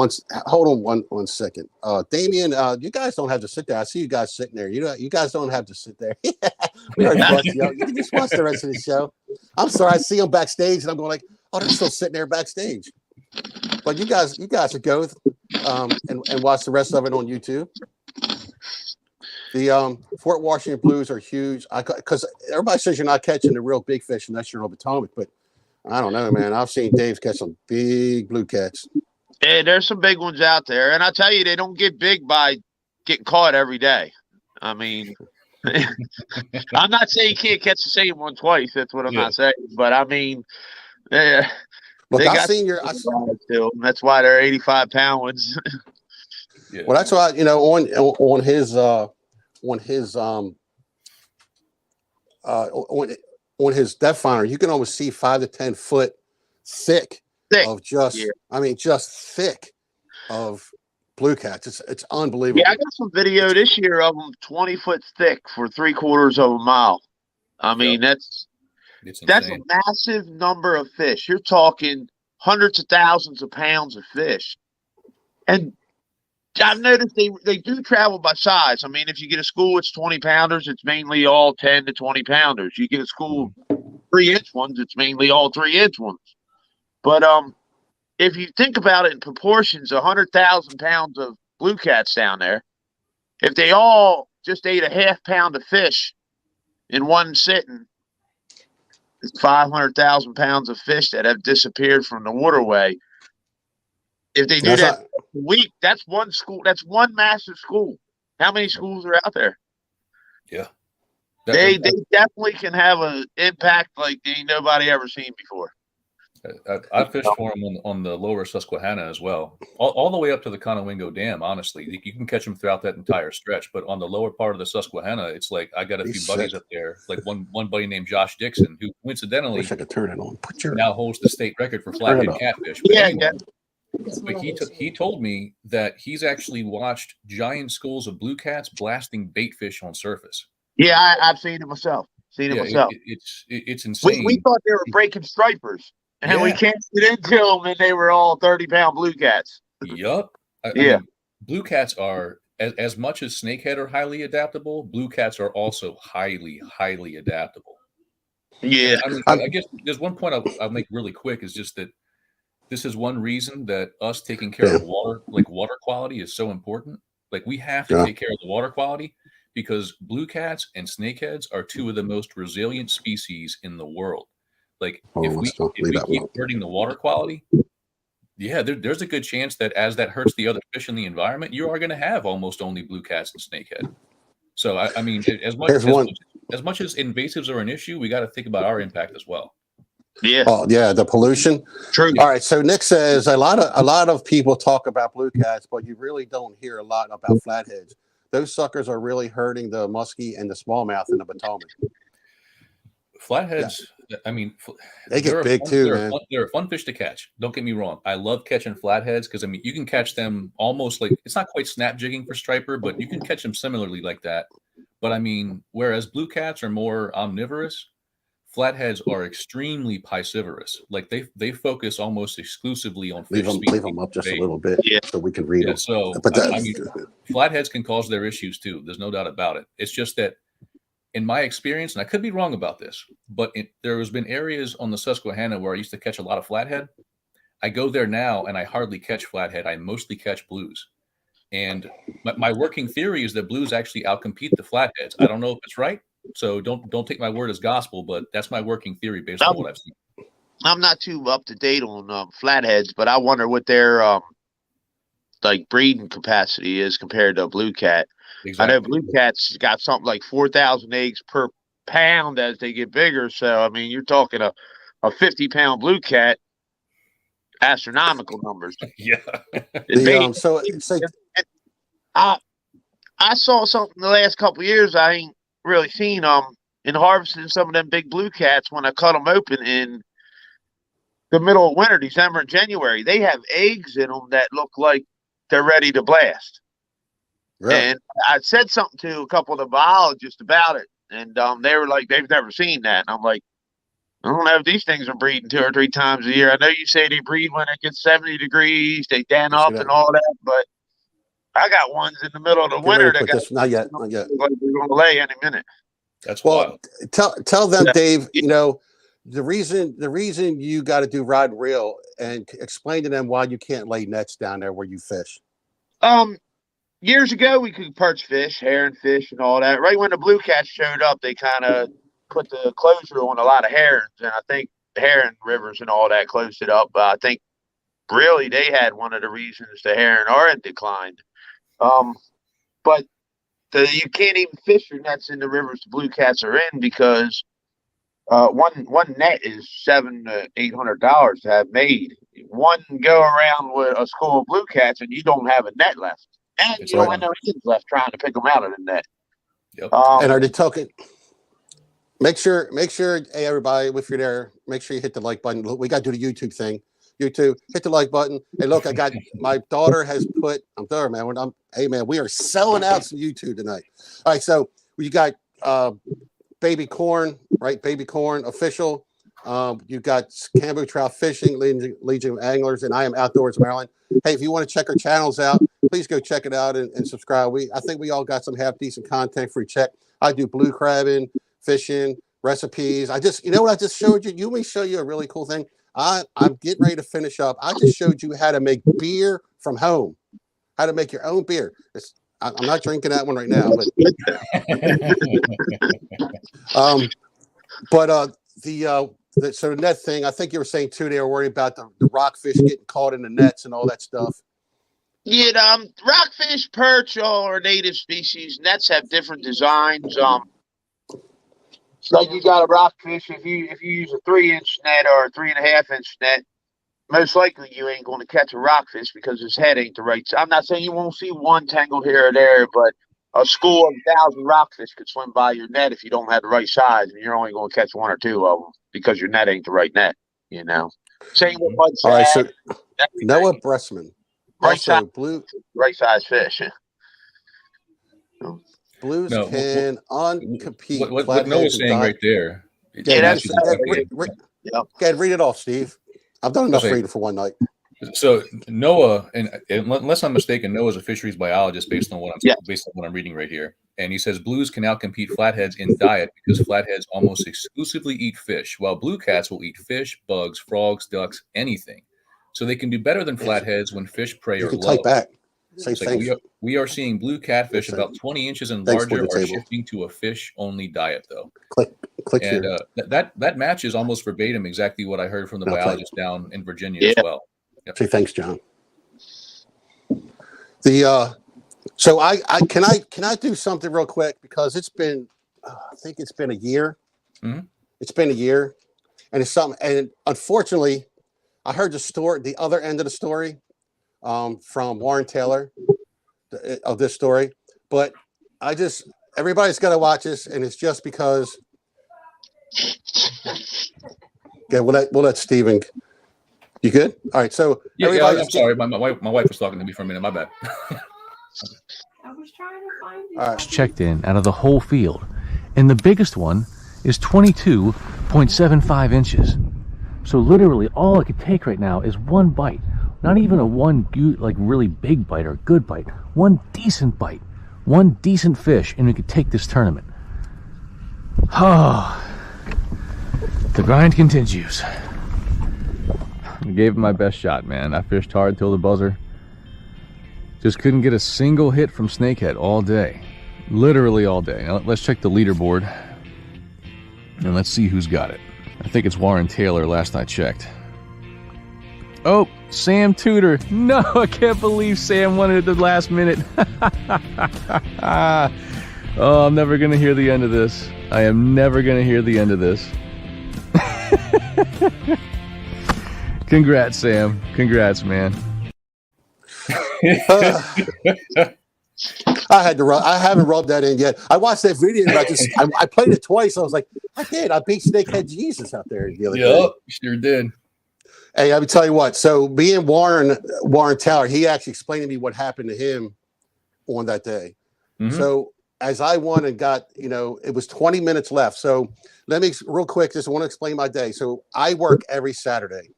one second. Damien, you guys don't have to sit there. I see you guys sitting there. You guys don't have to sit there. We already watched you. You can just watch the rest of the show. I'm sorry, I see them backstage, and I'm going like, oh, they're still sitting there backstage. But you guys should go and watch the rest of it on YouTube. The Fort Washington Blues are huge. Because everybody says you're not catching the real big fish unless you're on Potomac, but I don't know, man. I've seen Dave catch some big blue cats. Yeah, there's some big ones out there, and I tell you, they don't get big by getting caught every day. I mean, I'm not saying you can't catch the same one twice. That's what I'm not saying. But I mean, look, I've seen still. That's why they're 85-pound ones. Yeah. Well, that's why on his depth finder, you can almost see 5 to 10 foot thick of just thick of blue cats. It's unbelievable. Yeah, I got some video this year of them 20 foot thick for 3/4 of a mile. I mean, that's a massive number of fish. You're talking hundreds of thousands of pounds of fish, and I've noticed they do travel by size. I mean, if you get a school, it's 20 pounders. It's mainly all 10 to 20 pounders. You get a school 3-inch ones, it's mainly all 3-inch ones. But if you think about it in proportions, 100,000 pounds of blue cats down there, if they all just ate a half pound of fish in one sitting, it's 500,000 pounds of fish that have disappeared from the waterway. If they do that a week, that's one school. That's one massive school. How many schools are out there? Yeah. They definitely can have an impact like ain't nobody ever seen before. I fished for them on the lower Susquehanna as well, all the way up to the Conowingo Dam. Honestly, you can catch them throughout that entire stretch. But on the lower part of the Susquehanna, it's like I got a few buddies up there, like one buddy named Josh Dixon, who coincidentally I could turn it on. Now holds the state record for flathead catfish. But he told me that he's actually watched giant schools of blue cats blasting bait fish on surface. Yeah, I've seen it myself. It's insane. We thought they were breaking stripers, and we can't get into them, and they were all 30-pound blue cats. Yup. I mean, blue cats are as much as snakehead are highly adaptable. Blue cats are also highly, highly adaptable. Yeah. I guess there's one point I'll make really quick is just that this is one reason that us taking care of water quality is so important. Like we have to take care of the water quality because blue cats and snakeheads are two of the most resilient species in the world. Like if we keep hurting the water quality, yeah, there's a good chance that as that hurts the other fish in the environment, you are going to have almost only blue cats and snakehead. So I mean, as much as invasives are an issue, we got to think about our impact as well. Yeah. Oh yeah, the pollution. True. All right. So Nick says a lot of people talk about blue cats, but you really don't hear a lot about flatheads. Those suckers are really hurting the muskie and the smallmouth in the Potomac. Flatheads, yeah. I mean, they get big too, man. They're a fun fish to catch. Don't get me wrong. I love catching flatheads because I mean, you can catch them almost like it's not quite snap jigging for striper, but you can catch them similarly like that. But I mean, whereas blue cats are more omnivorous, flatheads are extremely piscivorous. Like they focus almost exclusively on fish. Leave them up just a little bit, so we can read them. So, I mean, flatheads can cause their issues too. There's no doubt about it. It's just that, in my experience, and I could be wrong about this, but there has been areas on the Susquehanna where I used to catch a lot of flathead. I go there now and I hardly catch flathead. I mostly catch blues. And my working theory is that blues actually outcompete the flatheads. I don't know if it's right, so don't take my word as gospel, but that's my working theory based on what I've seen. I'm not too up to date on flatheads, but I wonder what their like breeding capacity is compared to a blue cat. Exactly. I know blue cats got something like 4,000 eggs per pound as they get bigger. So I mean, you're talking a 50-pound blue cat, astronomical numbers. Yeah. I saw something the last couple of years I ain't really seen in harvesting some of them big blue cats when I cut them open in the middle of winter, December and January. They have eggs in them that look like they're ready to blast. Really? And I said something to a couple of the biologists about it, and they were like, they've never seen that. And I'm like, I don't know if these things are breeding 2 or 3 times a year. I know you say they breed when it gets 70 degrees, they den up and all that, but I got ones in the middle of the winter that got not yet. Like they're going to lay any minute. That's wild. Tell them, Dave. You know the reason you got to do rod and reel, and explain to them why you can't lay nets down there where you fish. Years ago, we could perch fish, herring fish, and all that. Right when the blue cats showed up, they kind of put the closure on a lot of herons, and I think the heron rivers and all that closed it up. I think really they had one of the reasons the heron are in decline. But you can't even fish your nets in the rivers the blue cats are in because one net is $700 to $800 to have made. One go around with a school of blue cats, and you don't have a net left. And you don't have no kids left trying to pick them out of the net. Yep. And are they talking? Make sure, hey everybody, if you're there, make sure you hit the like button. Look, we got to do the YouTube thing. YouTube, hit the like button. Hey, look, I got my daughter has put. I'm there, man. Hey, man, we are selling out some YouTube tonight. All right, so you got Baby Corn, right? Baby Corn official. You got KAMBOTROUT Fishing, Legion of Anglers, and I Am Outdoors Maryland. Hey, if you want to check our channels out, please go check it out and subscribe. I think we all got some half decent content for you. Check. I do blue crabbing, fishing, recipes. You know what I just showed you? Let me show you a really cool thing. I'm getting ready to finish up. I just showed you how to make beer from home. How to make your own beer. I'm not drinking that one right now, but so the net thing, I think you were saying too, they were worried about the rockfish getting caught in the nets and all that stuff. Yeah, rockfish, perch, or native species, nets have different designs. Like you got a rockfish, if you use a 3-inch net or a 3.5-inch net, most likely you ain't going to catch a rockfish because his head ain't the right size. I'm not saying you won't see one tangle here or there, but a school of 1,000 rockfish could swim by your net if you don't have the right size, and you're only going to catch 1 or 2 of them because your net ain't the right net. You know. Same with mud all right, so everything. Noah Bressman, right size, right size fish. Blues can uncompete. What Noah's saying right there. Yeah, go ahead, read it off, Steve. I've done enough reading for one night. So Noah, and unless I'm mistaken, Noah's a fisheries biologist based on what I'm reading right here. And he says blues can outcompete flatheads in diet because flatheads almost exclusively eat fish, while blue cats will eat fish, bugs, frogs, ducks, anything. So they can do better than flatheads when fish prey are low. Type back. Say It's like thanks. we are seeing blue catfish Yes, about 20 inches and thanks for larger the are table. shifting to a fish-only diet, though. Click And here. that matches almost verbatim exactly what I heard from the Okay. biologist down in Virginia as well. Yep. Say thanks, John. So I can do something real quick because it's been I think it's been a year. Mhm. It's been a year, and it's something. And unfortunately, I heard the other end of the story, from Warren Taylor of this story. But everybody's got to watch this, and it's just because. Yeah, we'll let Steven. You good? All right. So Yeah, everybody's I'm sorry. My wife was talking to me for a minute. My bad. I was trying to find it. All right. Checked in out of the whole field, and the biggest one is 22.75 inches. So literally all it could take right now is one bite, not even a really big bite or a good bite, one decent bite, one decent fish, and we could take this tournament. Oh, the grind continues. I gave it my best shot, man. I fished hard till the buzzer. Just couldn't get a single hit from snakehead all day. Literally all day. Now, let's check the leaderboard. And let's see who's got it. I think it's Warren Taylor last I checked. Oh, Sam Tudor. No, I can't believe Sam won it at the last minute. Oh, I'm never going to hear the end of this. I am never going to hear the end of this. Congrats, Sam. Congrats, man. I haven't rubbed that in yet. I watched that video and I played it twice. I was like, I beat Snakehead Jesus out there the other day. Yep, sure did. Hey, I would tell you what. So being Warren Taylor, he actually explained to me what happened to him on that day. Mm-hmm. So as I won and got, it was 20 minutes left. So let me real quick, just want to explain my day. So I work every Saturday.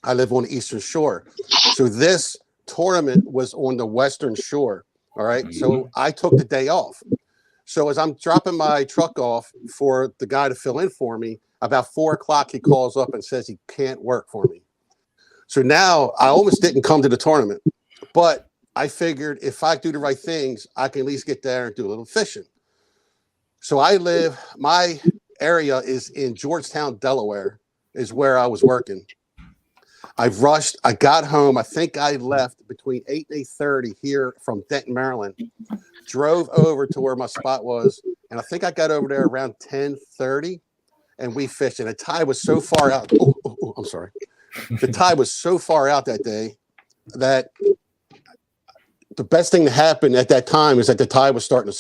I live on the Eastern Shore. So this tournament was on the Western Shore. All right. Mm-hmm. So I took the day off. So as I'm dropping my truck off for the guy to fill in for me, about 4 o'clock, he calls up and says he can't work for me. So now I almost didn't come to the tournament, but I figured if I do the right things, I can at least get there and do a little fishing. So my area is in Georgetown, Delaware, is where I was working. I rushed. I got home. I think I left between 8 and 8:30 here from Denton, Maryland. Drove over to where my spot was, and I think I got over there around 10:30, and we fished. And the tide was so far out. I'm sorry. The tide was so far out that day that the best thing to happen at that time is that the tide was starting to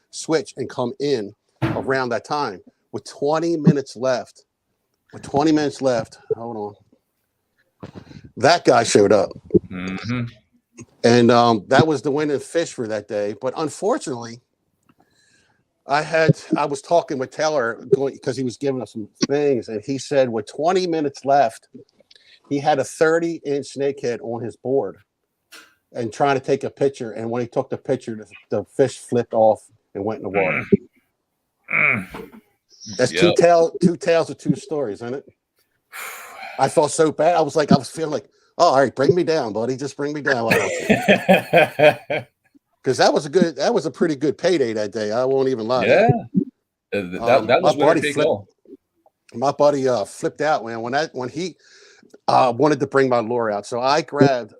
switch and come in around that time. With 20 minutes left, hold on. That guy showed up. Mm-hmm. And that was the winning fish for that day. But unfortunately, I was talking with Taylor because he was giving us some things, and he said with 20 minutes left, he had a 30-inch snakehead on his board and trying to take a picture. And when he took the picture, the fish flipped off and went in the water. That's two tales of two stories, isn't it? I felt so bad. I was feeling like, oh, all right, bring me down, buddy. Just bring me down. Because that was a pretty good payday that day. I won't even lie. Yeah. That was winner take all. My buddy flipped out, man, when he wanted to bring my lure out. So I grabbed,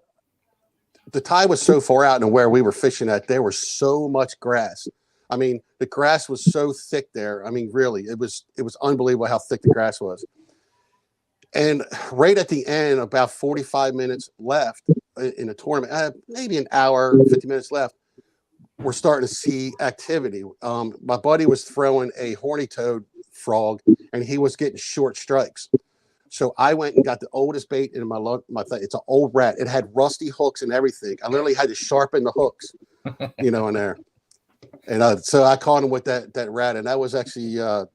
the tide was so far out and where we were fishing at, there was so much grass. I mean, the grass was so thick there. I mean, really, it was unbelievable how thick the grass was. And right at the end, about 45 minutes left in the tournament, maybe an hour, 50 minutes left, we're starting to see activity. My buddy was throwing a horny toad frog, and he was getting short strikes. So I went and got the oldest bait in my thing. It's an old rat. It had rusty hooks and everything. I literally had to sharpen the hooks, in there. And so I caught him with that rat, and that was actually that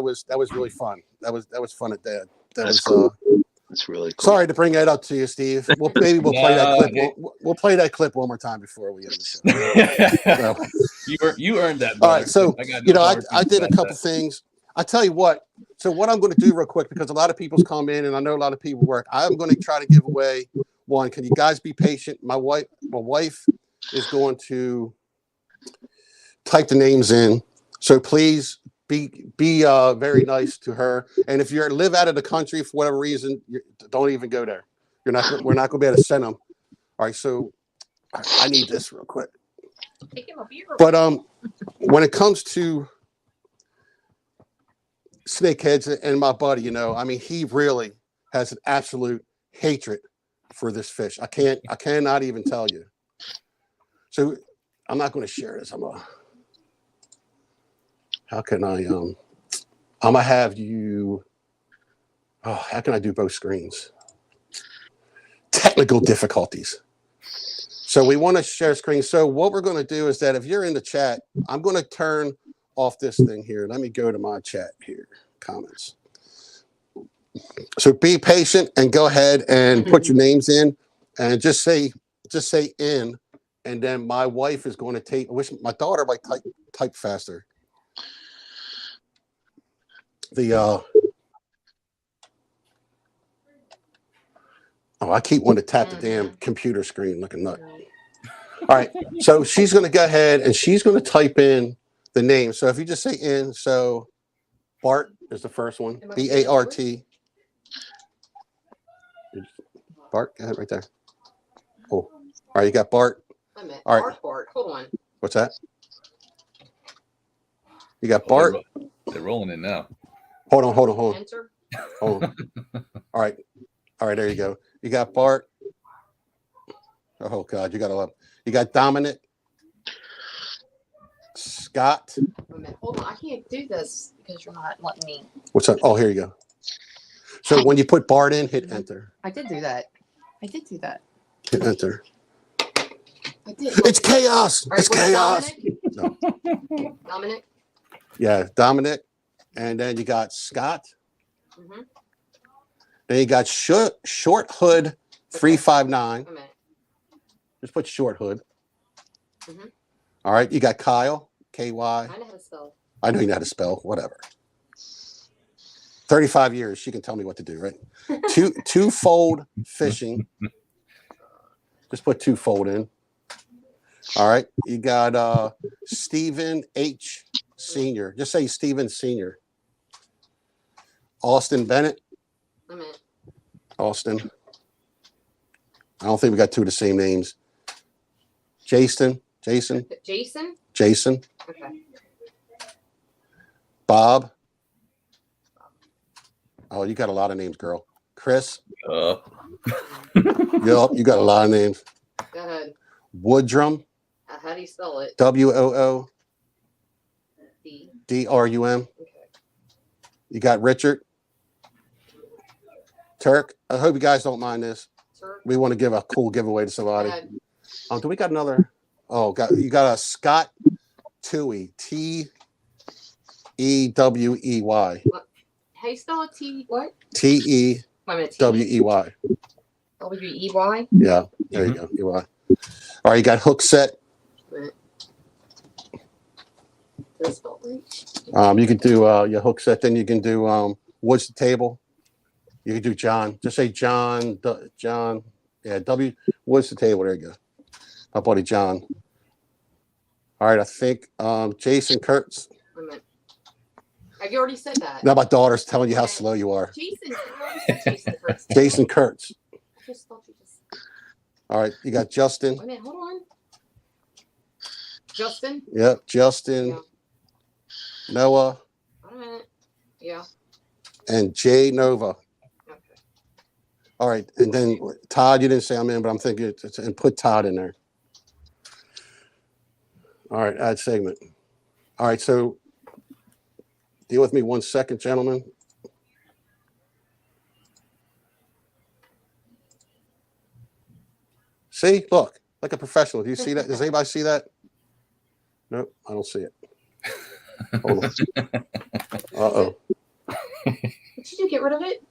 was really fun. That was fun at that. That's cool. That's really cool. Sorry to bring that up to you, Steve. We'll play that clip. We'll play that clip one more time before we end the show. You earned that. All right, so I did a couple things. I tell you what. So what I'm going to do real quick, because a lot of people's come in, and I know a lot of people work. I'm going to try to give away one. Can you guys be patient? My wife is going to type the names in. So please be very nice to her. And if you live out of the country for whatever reason, don't even go there. We're not going to be able to send them. All right. So I need this real quick. But when it comes to snakeheads and my buddy, you know, I mean, he really has an absolute hatred for this fish. I cannot even tell you. So I'm not going to share this. How can I, I'm going to have you, how can I do both screens? Technical difficulties. So we want to share screen. So what we're going to do is that if you're in the chat, I'm going to turn off this thing here. Let me go to my chat here, comments. So be patient and go ahead and put your names in and just say in. And then my wife is going to take, I wish my daughter might type faster. I keep wanting to tap the damn computer screen like a nut. All right, so she's going to go ahead and she's going to type in the name. So if you just say in, so Bart is the first one, B-A-R-T. Bart, go ahead right there. Oh, all right, you got Bart. All right. Bart. Hold on. What's that? You got Bart. They're rolling in now. Hold on. Enter. Hold on. All right, there you go. You got Bart. Oh God, you got a lot. You got Dominic, Scott. Wait a minute. Hold on. I can't do this because you're not letting me. What's that? Oh, here you go. So when you put Bart in, hit enter. I did do that. Hit enter. I did. It's chaos. Right, It's chaos. Dominic? Dominic? Yeah, Dominic. And then you got Scott. Mm-hmm. Then you got Short Hood 359. Just put Short Hood. Mm-hmm. All right, you got Kyle, K-Y. I know how to spell. I know you know how to spell, whatever. 35 years, she can tell me what to do, right? Twofold fishing. Just put twofold in. All right, you got Stephen H. Senior. Just say Stephen Senior. Austin Bennett. I'm in. Austin. I don't think we got two of the same names. Jason. Jason? Jason. Okay. Bob. Oh, you got a lot of names, girl. Chris. Yup, you got a lot of names. Go ahead. Woodrum. How do you spell it? WOODRUM. Okay. You got Richard. Turk. I hope you guys don't mind this. Turk. We want to give a cool giveaway to somebody. Do we got another? Oh, you got a Scott Tewey. Tewey. How you spell it? T what? Tewey. W-E-Y? Yeah, there you go. EY. All right, you got Hook Set. You can do your Hook Set. Then you can do Woods to Table. You can do John. Just say John. John. Yeah, W. Woods to Table. There you go. My buddy John. All right, I think Jason Kurtz. Have you already said that? Now my daughter's telling you how slow you are. Jason Kurtz. Jason Kurtz. I just thought you just. All right, you got Justin. Wait a minute, hold on. Justin? Yep, Justin. Yeah. Noah. Wait a minute. Yeah. And Jay Nova. Okay. All right, and then Todd, you didn't say I'm in, but I'm thinking and put Todd in there. All right, add segment. All right, so deal with me 1 second, gentlemen. See, look, like a professional. Do you see that? Does anybody see that? Nope, I don't see it. Hold on. Uh-oh. Did you get rid of it?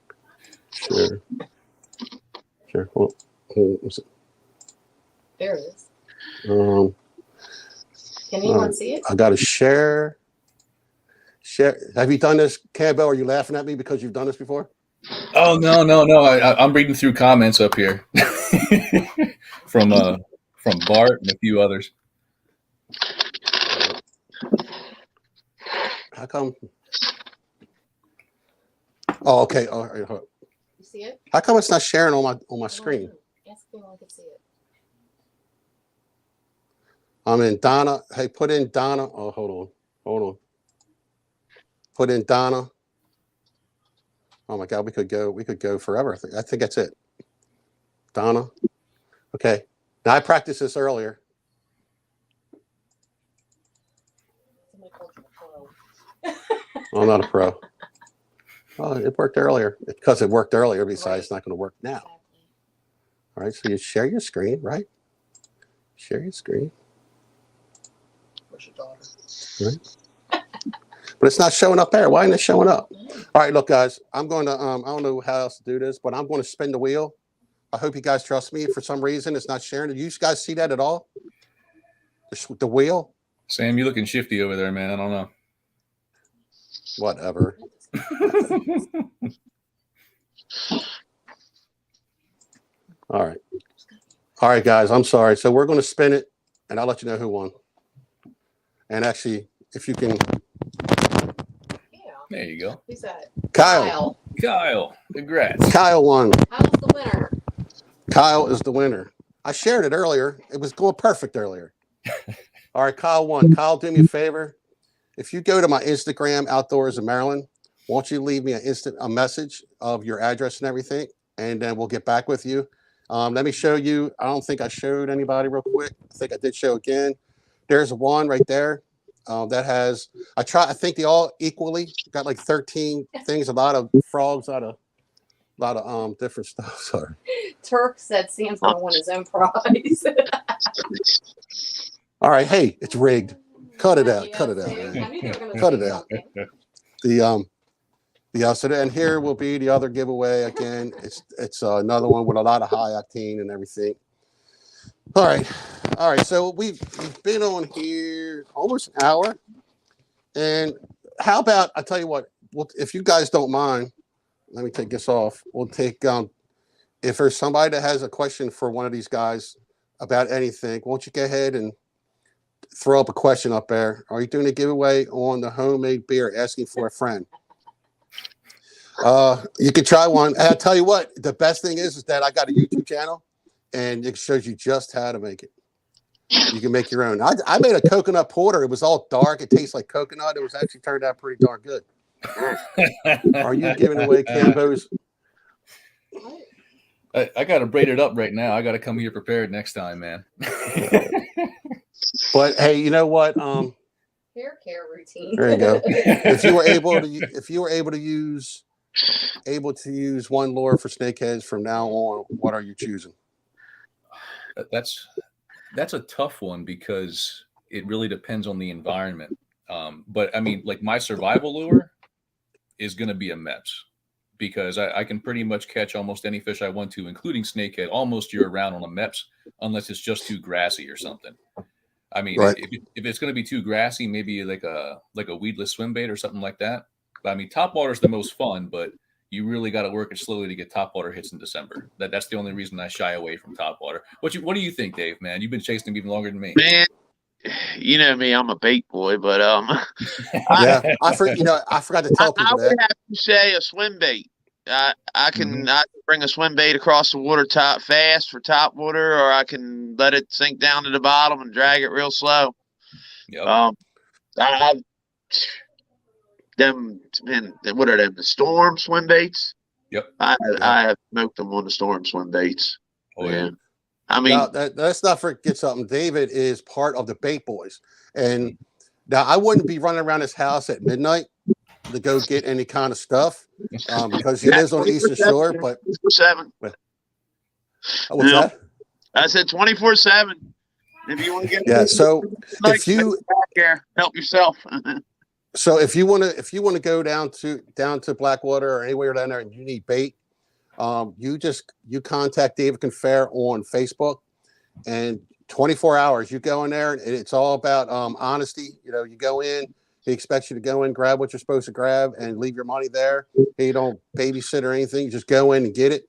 Sure. Hold on. There it is. Can anyone see it? I got to share. Have you done this, Campbell? Are you laughing at me because you've done this before? Oh no! I'm reading through comments up here from from Bart and a few others. How come? Oh, okay. All right. You see it? How come it's not sharing on my screen? Ask if anyone can see it. I'm in Donna. Hey, put in Donna. Oh, hold on. Put in Donna. Oh my God, we could go forever. I think that's it. Donna. Okay. Now I practiced this earlier. Somebody called you a pro. I'm not a pro. Oh, it worked earlier. Because it worked earlier, besides it's not going to work now. Exactly. All right, so you share your screen, right? Share your screen. Where's your daughter? Right. But it's not showing up there. Why isn't it showing up? All right, look, guys, I'm going to, I don't know how else to do this, but I'm going to spin the wheel. I hope you guys trust me. For some reason, it's not sharing. Did you guys see that at all? The wheel? Sam, you looking shifty over there, man. I don't know. Whatever. All right. All right, guys, I'm sorry. So we're going to spin it, and I'll let you know who won. And actually, if you can. Yeah. There you go. Who's that? Kyle. Kyle, congrats. Kyle won. Kyle's the winner. Kyle is the winner. I shared it earlier. It was going perfect earlier. All right, Kyle won. Kyle, do me a favor. If you go to my Instagram, Outdoors in Maryland, won't you leave me a message of your address and everything, and then we'll get back with you. Let me show you. I don't think I showed anybody real quick. I think I did show again. There's one right there that has. I think they all equally got like 13 things. A lot of frogs, a lot of different stuff. Sorry. Turk said Sam's gonna win his own prize. All right. Hey, it's rigged. Cut it out. Yeah, Cut it out. see, Man. I knew they were gonna Cut say it out. something. So and here will be the other giveaway again. It's another one with a lot of high octane and everything. All right. So we've been on here almost an hour, and how about I tell you what? Well, if you guys don't mind, let me take this off. We'll take if there's somebody that has a question for one of these guys about anything, won't you go ahead and throw up a question up there? Are you doing a giveaway on the homemade beer? Asking for a friend. You can try one. And I'll tell you what, the best thing is that I got a YouTube channel and it shows you just how to make it. You can make your own. I made a coconut porter. It was all dark. It tastes like coconut. It was actually turned out pretty darn good. Are you giving away Cambos? I got to braid it up right now. I got to come here prepared next time, man. But hey, you know what? Hair care routine. There you go. If you were able to use one lure for snakeheads from now on, what are you choosing? That's a tough one because it really depends on the environment. But I mean, like my survival lure is going to be a MEPS because I can pretty much catch almost any fish I want to, including snakehead, almost year round on a MEPS, unless it's just too grassy or something. I mean, right. if it's going to be too grassy, maybe like a weedless swim bait or something like that. But I mean, topwater is the most fun, but you really got to work it slowly to get topwater hits in December. That's the only reason I shy away from topwater. What do you think, Dave? Man, you've been chasing them even longer than me. Man, you know me, I'm a bait boy, but yeah, I forgot to tell people I would have to say a swim bait. I can bring a swim bait across the water top fast for top water, or I can let it sink down to the bottom and drag it real slow. Yep. What are them? The storm swim baits? Yep. I have smoked them on the storm swim baits. Oh yeah. I mean, now, let's not forget something. David is part of the bait boys, and now I wouldn't be running around his house at midnight to go get any kind of stuff because he lives on the Eastern Shore. But 24/7. What's that? I said 24/7. If you want to get so if you help yourself. So if you want to go down to Blackwater or anywhere down there and you need bait, you contact David Confair on Facebook, and 24 hours you go in there and it's all about honesty. You go in, he expects you to go in, grab what you're supposed to grab, and leave your money there. He don't babysit or anything. You just go in and get it.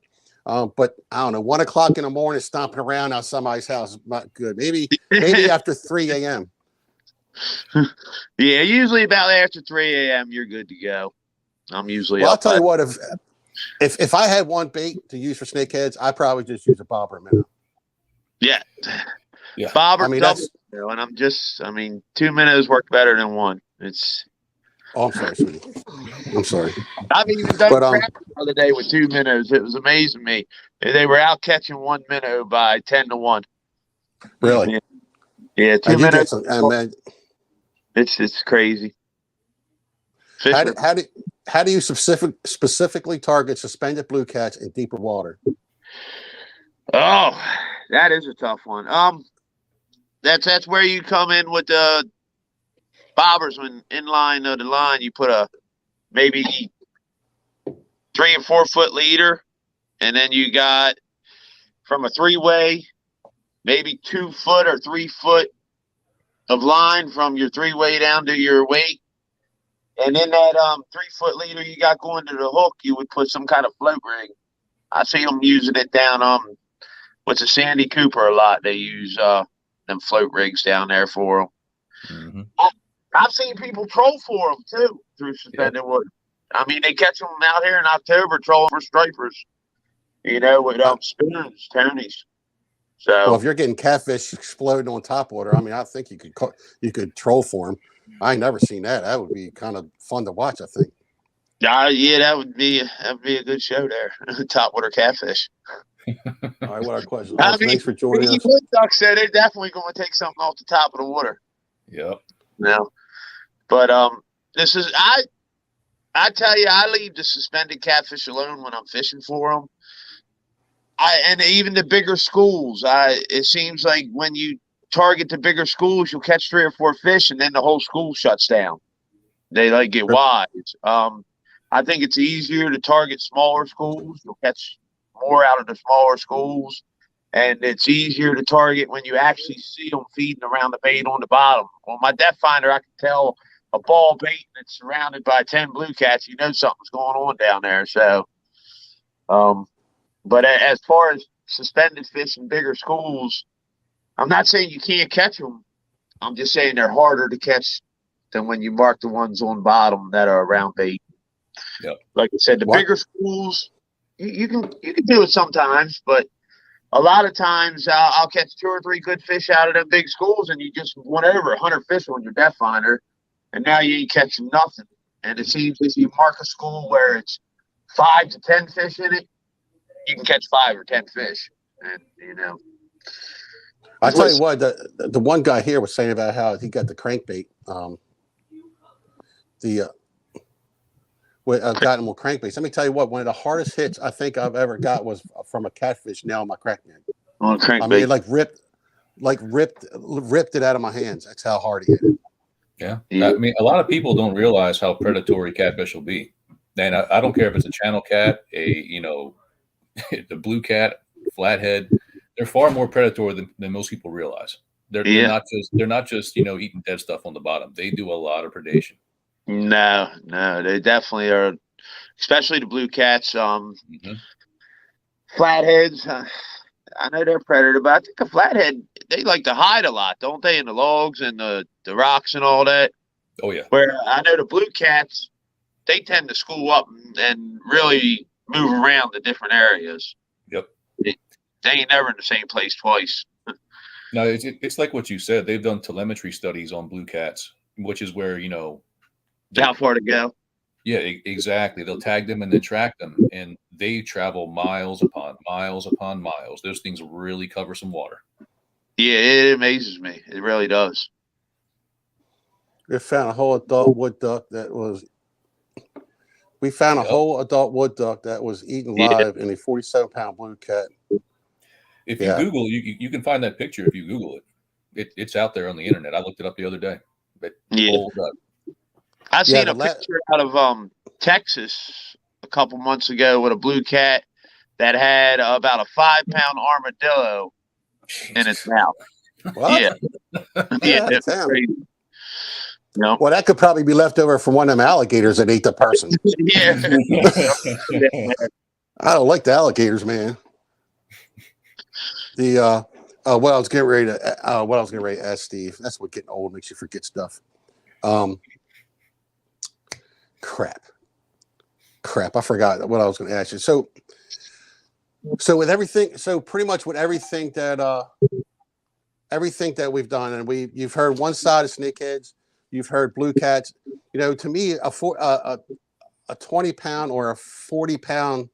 But I don't know, 1 o'clock in the morning, stomping around out somebody's house is not good. Maybe after 3 a.m. Yeah, usually about after 3 a.m. you're good to go. I'm usually Well, I'll up. tell you what, if I had one bait to use for snakeheads, I'd probably just use a bobber minnow. Yeah. Yeah. Bobber, I mean, double, and 2 minnows work better than one. Oh, I'm sorry, sweetie. I'm sorry. I've even done But crap the other day with 2 minnows. It was amazing me. They were out catching 1 minnow by 10-1. Really? Yeah, 2 minnows. Man, It's crazy. How do you specifically target suspended blue cats in deeper water? Oh, that is a tough one. That's where you come in with the bobbers. When in line of the line, you put a maybe 3 or 4 foot leader, and then you got from a 3-way, maybe 2 foot or 3 foot of line from your 3-way down to your weight. And in that 3 foot leader you got going to the hook, you would put some kind of float rig. I see them using it down with the Sandy Cooper a lot. They use them float rigs down there for them. Mm-hmm. I've seen people troll for them too through suspended wood. I mean, they catch them out here in October trolling for stripers, with spinners, Tonys. So, well, if you're getting catfish exploding on top water, I mean, I think you could troll for them. I ain't never seen that. That would be kind of fun to watch, I think. Yeah, that would be a good show there. Topwater catfish. All right, what our question? Thanks for joining us. Wood ducks said they're definitely going to take something off the top of the water. Yep. No, but this is I tell you, I leave the suspended catfish alone when I'm fishing for them. And even the bigger schools, it seems like when you target the bigger schools, you'll catch 3 or 4 fish, and then the whole school shuts down. They get wise. I think it's easier to target smaller schools. You'll catch more out of the smaller schools, and it's easier to target when you actually see them feeding around the bait on the bottom. On my depth finder, I can tell a ball bait that's surrounded by 10 blue cats. You know something's going on down there. So, but as far as suspended fish in bigger schools, I'm not saying you can't catch them. I'm just saying they're harder to catch than when you mark the ones on bottom that are around bait. Yep. Like I said, the bigger schools, you can do it sometimes, but a lot of times I'll catch 2 or 3 good fish out of them big schools, and you just went over 100 fish on your depth finder, and now you ain't catching nothing. And it seems if you mark a school where it's 5 to 10 fish in it, you can catch 5 or 10 fish. And I tell you what, the one guy here was saying about how he got the crankbait. Got him with crankbaits. Let me tell you what, one of the hardest hits I think I've ever got was from a catfish nail on my crackman. On crankbait. I mean, it ripped it out of my hands. That's how hard he hit it. Yeah. I mean, a lot of people don't realize how predatory catfish will be. And I don't care if it's a channel cat, the blue cat, flathead. They're far more predatory than most people realize. They're not just eating dead stuff on the bottom. They do a lot of predation. No, they definitely are, especially the blue cats. Flatheads, I know they're predator, but I think a flathead, they like to hide a lot, don't they, in the logs and the rocks and all that? Oh, yeah. Where I know the blue cats, they tend to school up and really move around the different areas. Yep. They ain't never in the same place twice. No, it's like what you said. They've done telemetry studies on blue cats, which is where, how far to go. Yeah, exactly. They'll tag them and then track them, and they travel miles upon miles upon miles. Those things really cover some water. Yeah, it amazes me. It really does. We found a whole adult wood duck that was. We found a whole adult wood duck that was eaten live in a 47-pound blue cat. If you Google, you can find that picture if you Google it. It's out there on the internet. I looked it up the other day. But I seen a picture out of Texas a couple months ago with a blue cat that had about a 5-pound armadillo in its mouth. What? Yeah, that's crazy. No. Well, that could probably be left over from one of them alligators that ate the person. I don't like the alligators, man. The what I was getting ready to ask Steve. That's what getting old makes you forget stuff. Crap. I forgot what I was going to ask you. So with everything, pretty much with everything that we've done, and you've heard one side of snakeheads, you've heard blue cats. You know, to me, a 20-pound or a 40-pound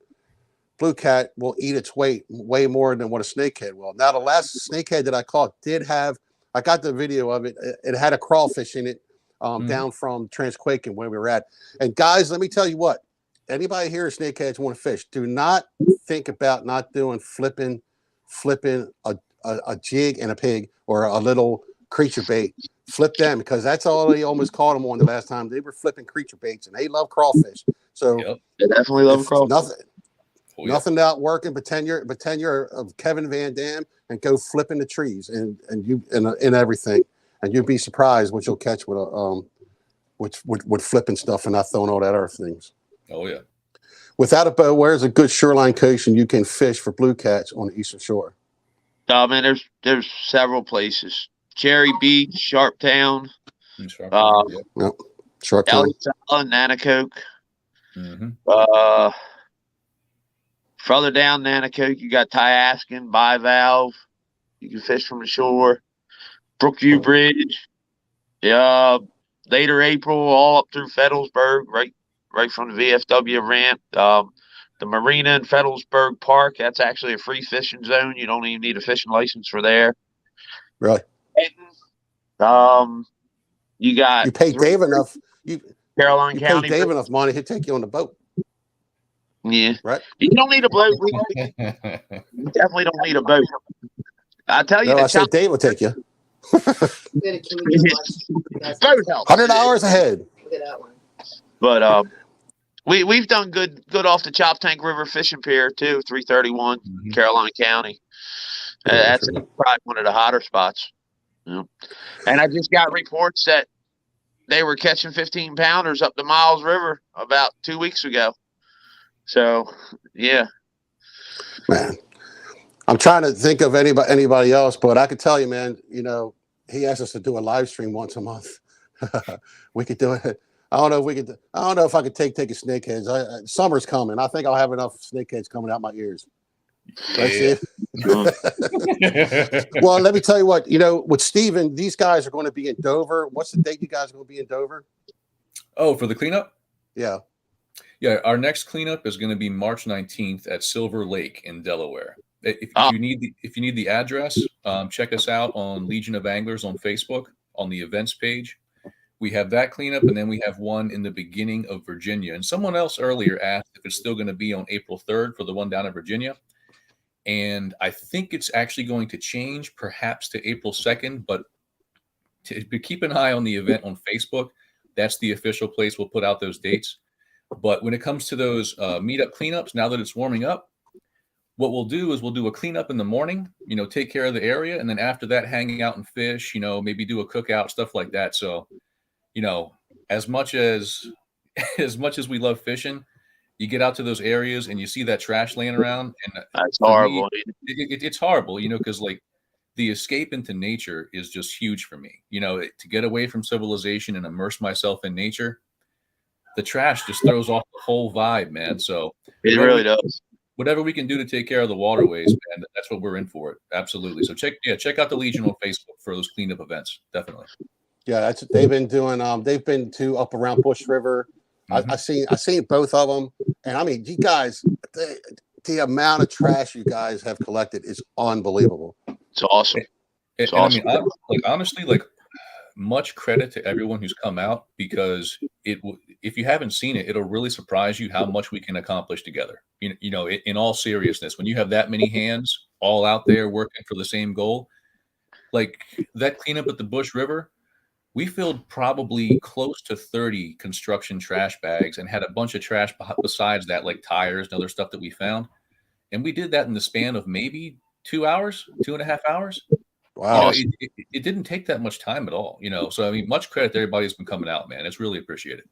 blue cat will eat its weight way more than what a snakehead will. Now, the last snakehead that I caught I got the video of it. It had a crawfish in it, down from Transquaking where we were at. And guys, let me tell you what. Anybody here snakeheads want to fish, do not think about not doing flipping a jig and a pig or a little creature bait. Flip them, because that's all they almost caught them on the last time. They were flipping creature baits, and they love crawfish. So they definitely love crawfish. Nothing out working. Pretend you're of Kevin Van Dam and go flipping the trees and everything, and you'd be surprised what you'll catch with with flipping stuff and not throwing all that other things. Oh yeah. Without a bow, where's a good shoreline coast and you can fish for blue cats on the eastern shore? Oh man, there's several places. Cherry Beach, Sharptown, Sharptown. Nanacoke. Further down Nanacoke, you got Tyaskin, Bivalve. You can fish from the shore. Brookview Bridge. Yeah, later April, all up through Fedelsburg, right from the VFW ramp. The marina in Fedelsburg Park, that's actually a free fishing zone. You don't even need a fishing license for there. Really? You pay Dave enough. Caroline County. Pay Dave enough money, he'll take you on the boat. Yeah. Right. You don't need a boat. You definitely don't need a boat. I tell you, I said Dave will take you. $100 a head. Look at that one. But we've done good off the Chop Tank River fishing pier too, 331 Caroline County. That's probably one of the hotter spots. Yeah. And I just got reports that they were catching 15-pounders up the Miles River about 2 weeks ago. So, yeah. Man, I'm trying to think of anybody else, but I could tell you, man, you know, he asked us to do a live stream once a month. We could do it. I don't know if I could take a snakeheads. Summer's coming. I think I'll have enough snakeheads coming out my ears. Yeah. Well, let me tell you what, you know, with Steven, these guys are going to be in Dover. What's the date you guys are going to be in Dover? Oh, for the cleanup? Yeah. Yeah, our next cleanup is going to be March 19th at Silver Lake in Delaware. If you need the address, check us out on Legion of Anglers on Facebook on the events page. We have that cleanup, and then we have one in the beginning of Virginia. And someone else earlier asked if it's still going to be on April 3rd for the one down in Virginia. And I think it's actually going to change perhaps to April 2nd, but keep an eye on the event on Facebook. That's the official place we'll put out those dates. But when it comes to those meetup cleanups, now that it's warming up, what we'll do is we'll do a cleanup in the morning, you know, take care of the area. And then after that, hanging out and fish, you know, maybe do a cookout, stuff like that. So, you know, as much as we love fishing, you get out to those areas and you see that trash laying around. And that's horrible. It's horrible, you know, because like the escape into nature is just huge for me. You know, to get away from civilization and immerse myself in nature, the trash just throws off the whole vibe, man. So it really does. Whatever we can do to take care of the waterways, man, that's what we're in for it. Absolutely. So check out the Legion on Facebook for those cleanup events. Definitely. Yeah, they've been doing. They've been to up around Bush River. I seen both of them, and I mean, you guys, the amount of trash you guys have collected is unbelievable. It's awesome. It's awesome. I mean, honestly, much credit to everyone who's come out, because if you haven't seen it, it'll really surprise you how much we can accomplish together. You know, in all seriousness, when you have that many hands all out there working for the same goal, like that cleanup at the Bush River, we filled probably close to 30 construction trash bags and had a bunch of trash besides that, like tires and other stuff that we found. And we did that in the span of maybe 2 hours, 2.5 hours. Wow. You know, it didn't take that much time at all, you know. So, I mean, much credit to everybody who's been coming out, man. It's really appreciated.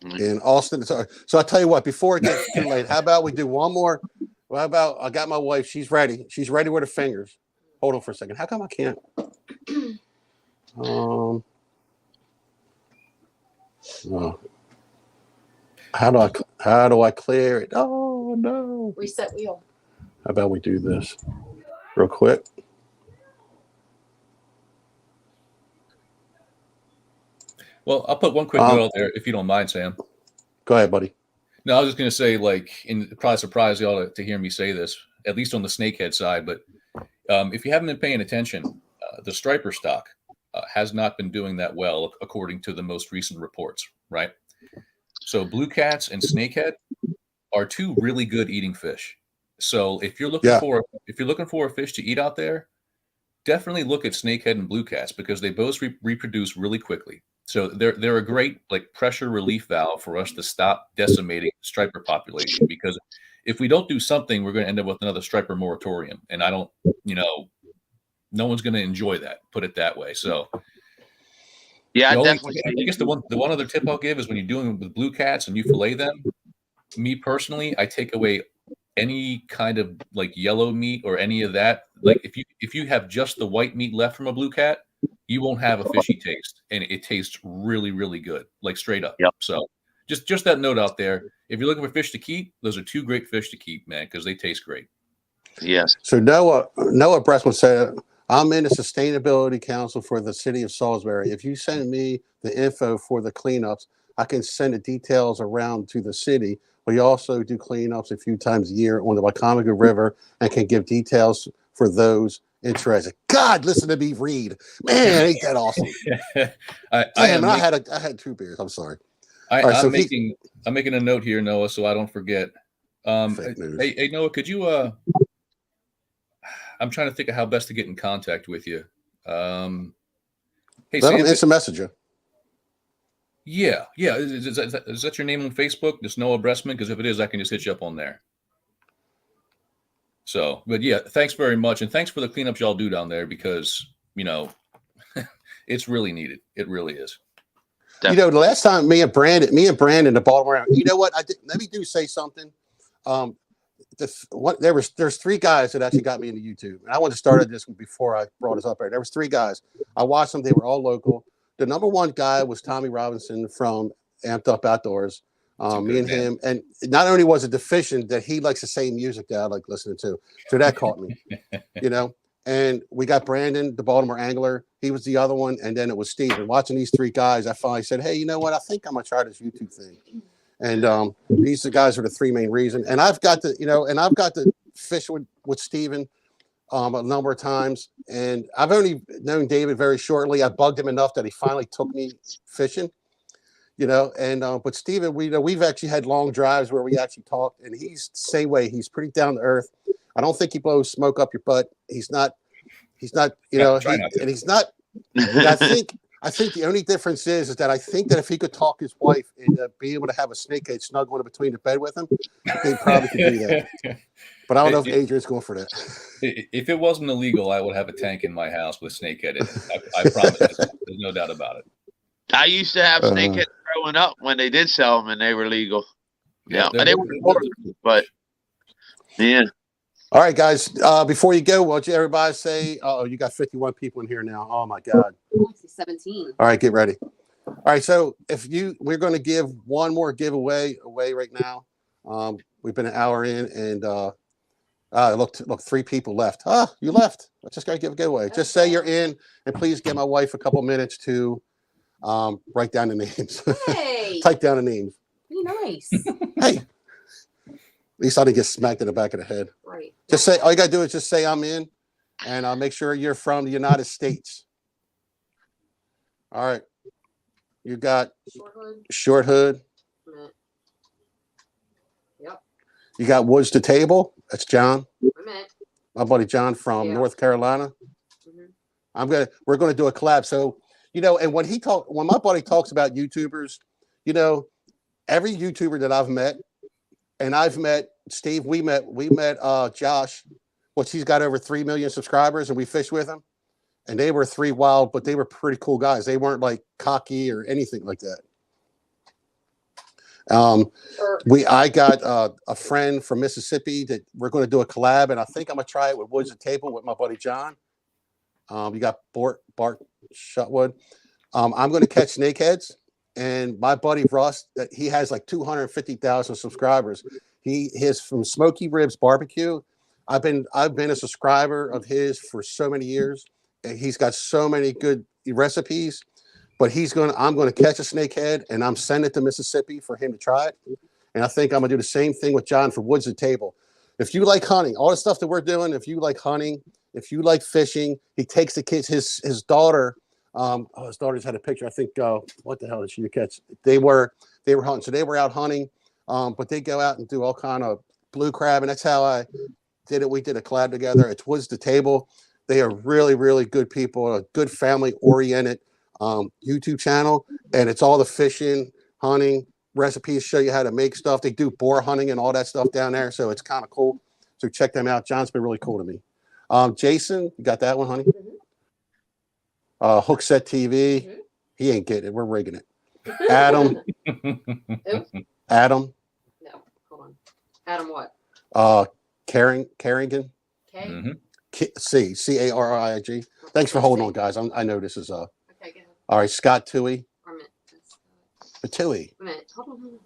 in Austin. So I tell you what, before it gets too late, how about we do one more? How about I got my wife? She's ready. She's ready with her fingers. Hold on for a second. How come I can't? Oh. How do I clear it? Oh no! Reset wheel. How about we do this real quick? Well, I'll put one quick note out there, if you don't mind, Sam. Go ahead, buddy. No, I was just going to say, like, probably surprise y'all to hear me say this, at least on the snakehead side. But if you haven't been paying attention, the striper stock has not been doing that well, according to the most recent reports, right? So blue cats and snakehead are two really good eating fish. So if you're looking for a fish to eat out there, definitely look at snakehead and blue cats because they both reproduce really quickly. So they're a great like pressure relief valve for us to stop decimating the striper population, because if we don't do something, we're going to end up with another striper moratorium. And I don't, no one's going to enjoy that, put it that way. So yeah, I definitely. guess the one other tip I'll give is when you're doing it with blue cats and you fillet them, me personally, I take away any kind of like yellow meat or any of that. Like if you have just the white meat left from a blue cat, you won't have a fishy taste, and it tastes really, really good, like straight up. Yep. So just that note out there. If you're looking for fish to keep, those are two great fish to keep, man, because they taste great. Yes. So Noah Bressman said, I'm in the Sustainability Council for the City of Salisbury. If you send me the info for the cleanups, I can send the details around to the city. We also do cleanups a few times a year on the Wycomico River and can give details for those interested. God, listen to me read. Man, ain't that awesome? I had 2 beers. I'm sorry. I'm making a note here, Noah, so I don't forget. Hey, Noah, could you I'm trying to think of how best to get in contact with you. Hey, Sam, it's a messenger. Yeah. Is that your name on Facebook? Just Noah Bressman? Because if it is, I can just hit you up on there. So, but yeah, thanks very much. And thanks for the cleanups y'all do down there because, it's really needed. It really is. Definitely. The last time me and Brandon, the Baltimore, let me say something. There's 3 guys that actually got me into YouTube. And I want to start this before I brought this up here. There was 3 guys. I watched them. They were all local. The number 1 guy was Tommy Robinson from Amped Up Outdoors. Me and him, and not only was it deficient that he likes the same music that I like listening to, so that caught me, And we got Brandon, the Baltimore angler. He was the other one, and then it was Steve. And watching these 3 guys, I finally said, "Hey, you know what? I think I'm gonna try this YouTube thing." And these guys are the 3 main reasons. And I've got to fish with Steven a number of times, and I've only known David very shortly. I bugged him enough that he finally took me fishing. But Steven, we've actually had long drives where we actually talked, and he's the same way. He's pretty down to earth. I don't think he blows smoke up your butt. He's not, and he's not. I think the only difference is that I think that if he could talk his wife and be able to have a snakehead snuggle in between the bed with him, they probably could do that. But I don't know if Adrian's going for that. If it wasn't illegal, I would have a tank in my house with snakehead in it. I promise. There's no doubt about it. I used to have snakehead growing up when they did sell them and they were legal. Yeah, they were, but yeah. All right, guys. Before you go, won't you everybody say? Oh, you got 51 people in here now. Oh my God. 17. All right, get ready. All right, so we're going to give one more giveaway away right now. We've been an hour in, and look, 3 people left. You left. I just got to give a giveaway. Just say you're in, and please give my wife a couple minutes to write down the names. Hey. Type down the names. Be nice. Hey. At least I didn't get smacked in the back of the head. Right. Just say, all you got to do is just say I'm in, and I'll make sure you're from the United States. All right. You got Short Hood. Yep. You got Woods to Table. That's John. I'm My buddy John from North Carolina. Mm-hmm. We're going to do a collab. So, and when my buddy talks about YouTubers, every YouTuber that I've met, and I've met Steve, we met Josh, he's got over 3 million subscribers, and we fished with him. And they were 3 wild, but they were pretty cool guys. They weren't like cocky or anything like that. I got a friend from Mississippi that we're going to do a collab, and I think I'm gonna try it with Woods at Table with my buddy John. You got Bart Shutwood. I'm going to catch snakeheads, and my buddy Russ, he has like 250,000 subscribers. He is from Smoky Ribs Barbecue. I've been a subscriber of his for so many years, and he's got so many good recipes. But I'm going to catch a snakehead, and I'm sending it to Mississippi for him to try it. And I think I'm going to do the same thing with John for Woods at Table. If you like hunting, all the stuff that we're doing, if you like hunting, if you like fishing, he takes the kids. His daughter, his daughter's had a picture. I think what the hell did she catch? They were hunting, so they were out hunting. But they go out and do all kind of blue crab, and that's how I did it. We did a collab together. It's Woods at Table. They are really, really good people. A good family-oriented YouTube channel, and it's all the fishing, hunting recipes. Show you how to make stuff. They do boar hunting and all that stuff down there, so it's kind of cool. So check them out. John's been really cool to me. Jason, you got that one, honey? Hookset TV. He ain't getting it. We're rigging it. Adam. Adam. No, hold on. Adam what? Carrigan. K. C-A-R-I-G. Thanks for holding on, guys. I know this is Okay, go ahead. all right. Scott Tui. Or a minute. Tui. A minute. Hold on.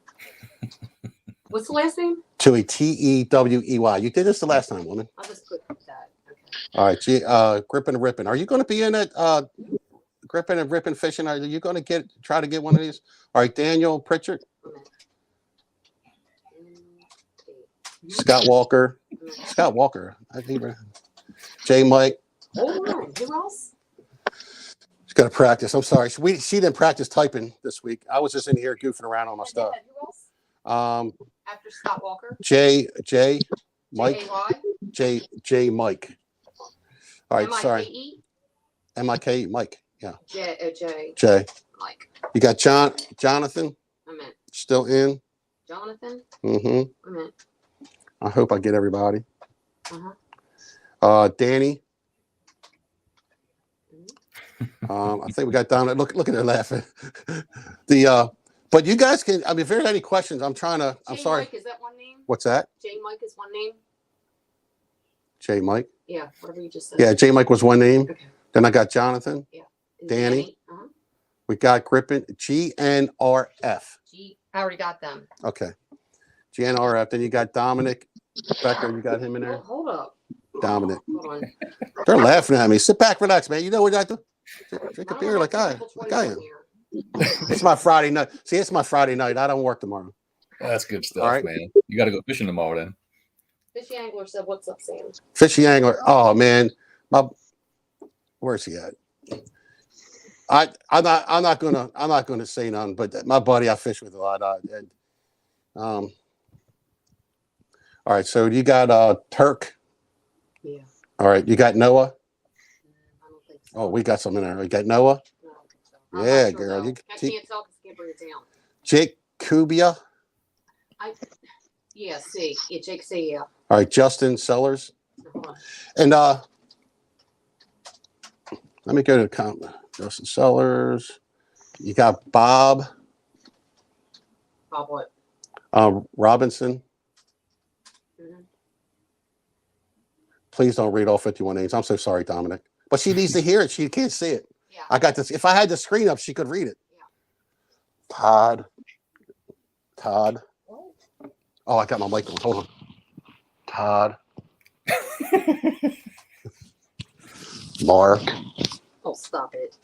What's the last name? Tui. T-E-W-E-Y. You did this the last time, woman. I'll just put that. Okay. All right. Gripping and Ripping. Are you going to be in it? Gripping and Ripping Fishing. Are you going to try to get one of these? All right. Daniel Pritchard. Scott Walker. Scott Walker. I think. J. Mike. Hold on. Who else? She's got to practice. I'm sorry. She didn't practice typing this week. I was just in here goofing around on my stuff. Who else? After Scott Walker. J. Mike. J-A-Y? J. Mike. All right. Sorry. M-I-K-E? M-I-K. Mike. Yeah. J. Mike. You got Jonathan. A minute. Still in. Jonathan? Mm-hmm. A minute. I hope I get everybody. Uh-huh. Danny. I think we got Dominic. Look at her laughing. But you guys can. I mean, if there are any questions, I'm sorry. Mike, is that one name? What's that? J. Mike is one name? J. Mike. Yeah, whatever you just said. Yeah, J. Mike was one name. Okay. Then I got Jonathan. Yeah. Danny. Uh-huh. We got Grippin. GNRF. I already got them. Okay. GNRF. Then you got Dominic Becker. You got him in there. Well, hold up. Dominic. Hold on. They're laughing at me. Sit back, relax, man. You know what I do? Drink a beer like I am. It's my Friday night. See, it's my Friday night. I don't work tomorrow. That's good stuff, All right. man. You got to go fishing tomorrow then. Fishy Angler said, "What's up, Sam?" Fishy Angler. Oh man, where's he at? I'm not gonna say nothing. But my buddy, I fish with a lot. All right. So you got Turk. Yeah. All right. You got Noah. I don't think so. Oh, we got some in there. You got Noah. No, I don't think so. I'm Yeah, not sure, girl. though. You I can't tell because I can't bring it down. Jake Kubia. Yeah, C. Yeah, Jake C. Yeah. All right. Justin Sellers. Hold on. And let me go to the comment. Justin Sellers. You got Bob. Bob what? Robinson. Mm-hmm. Please don't read all 51 names. I'm so sorry, Dominic. But she needs to hear it. She can't see it. Yeah. I got this. If I had the screen up, she could read it. Yeah. Todd. Oh, I got my mic on. Hold on. Todd. Mark. Oh, stop it.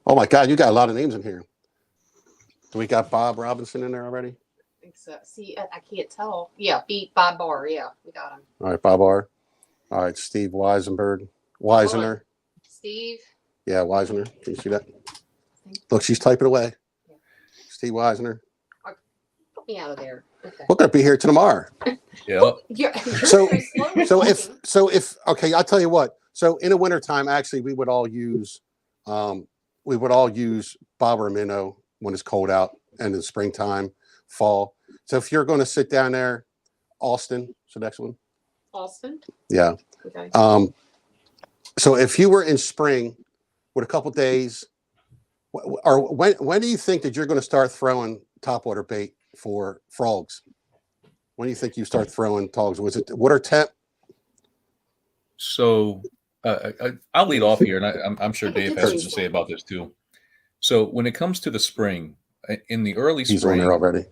Oh my God, you got a lot of names in here. Do we got Bob Robinson in there already? I think so. See, I can't tell. Yeah, Bob Barr. Yeah, we got him. All right, Bob R. All right, Steve Weisner. Steve. Yeah, Weisner. Can you see that? Look, she's typing away. Yeah. Steve Weisner. Put me out of there. Okay. We're gonna be here tomorrow. Yeah. You're So very slow at talking. Okay, I'll tell you what. So in the wintertime, actually, we would all use bobber and minnow when it's cold out, and in the springtime, fall. So if you're going to sit down there, Austin, so next one. Austin. Yeah. Okay. So if you were in spring with a couple days, or when do you think that you're going to start throwing topwater bait for frogs? When do you think you start throwing togs? Was it water temp? So I'll lead off here, and I'm sure Dave has something to say about this too. So when it comes to the spring, in the early He's on there spring, already.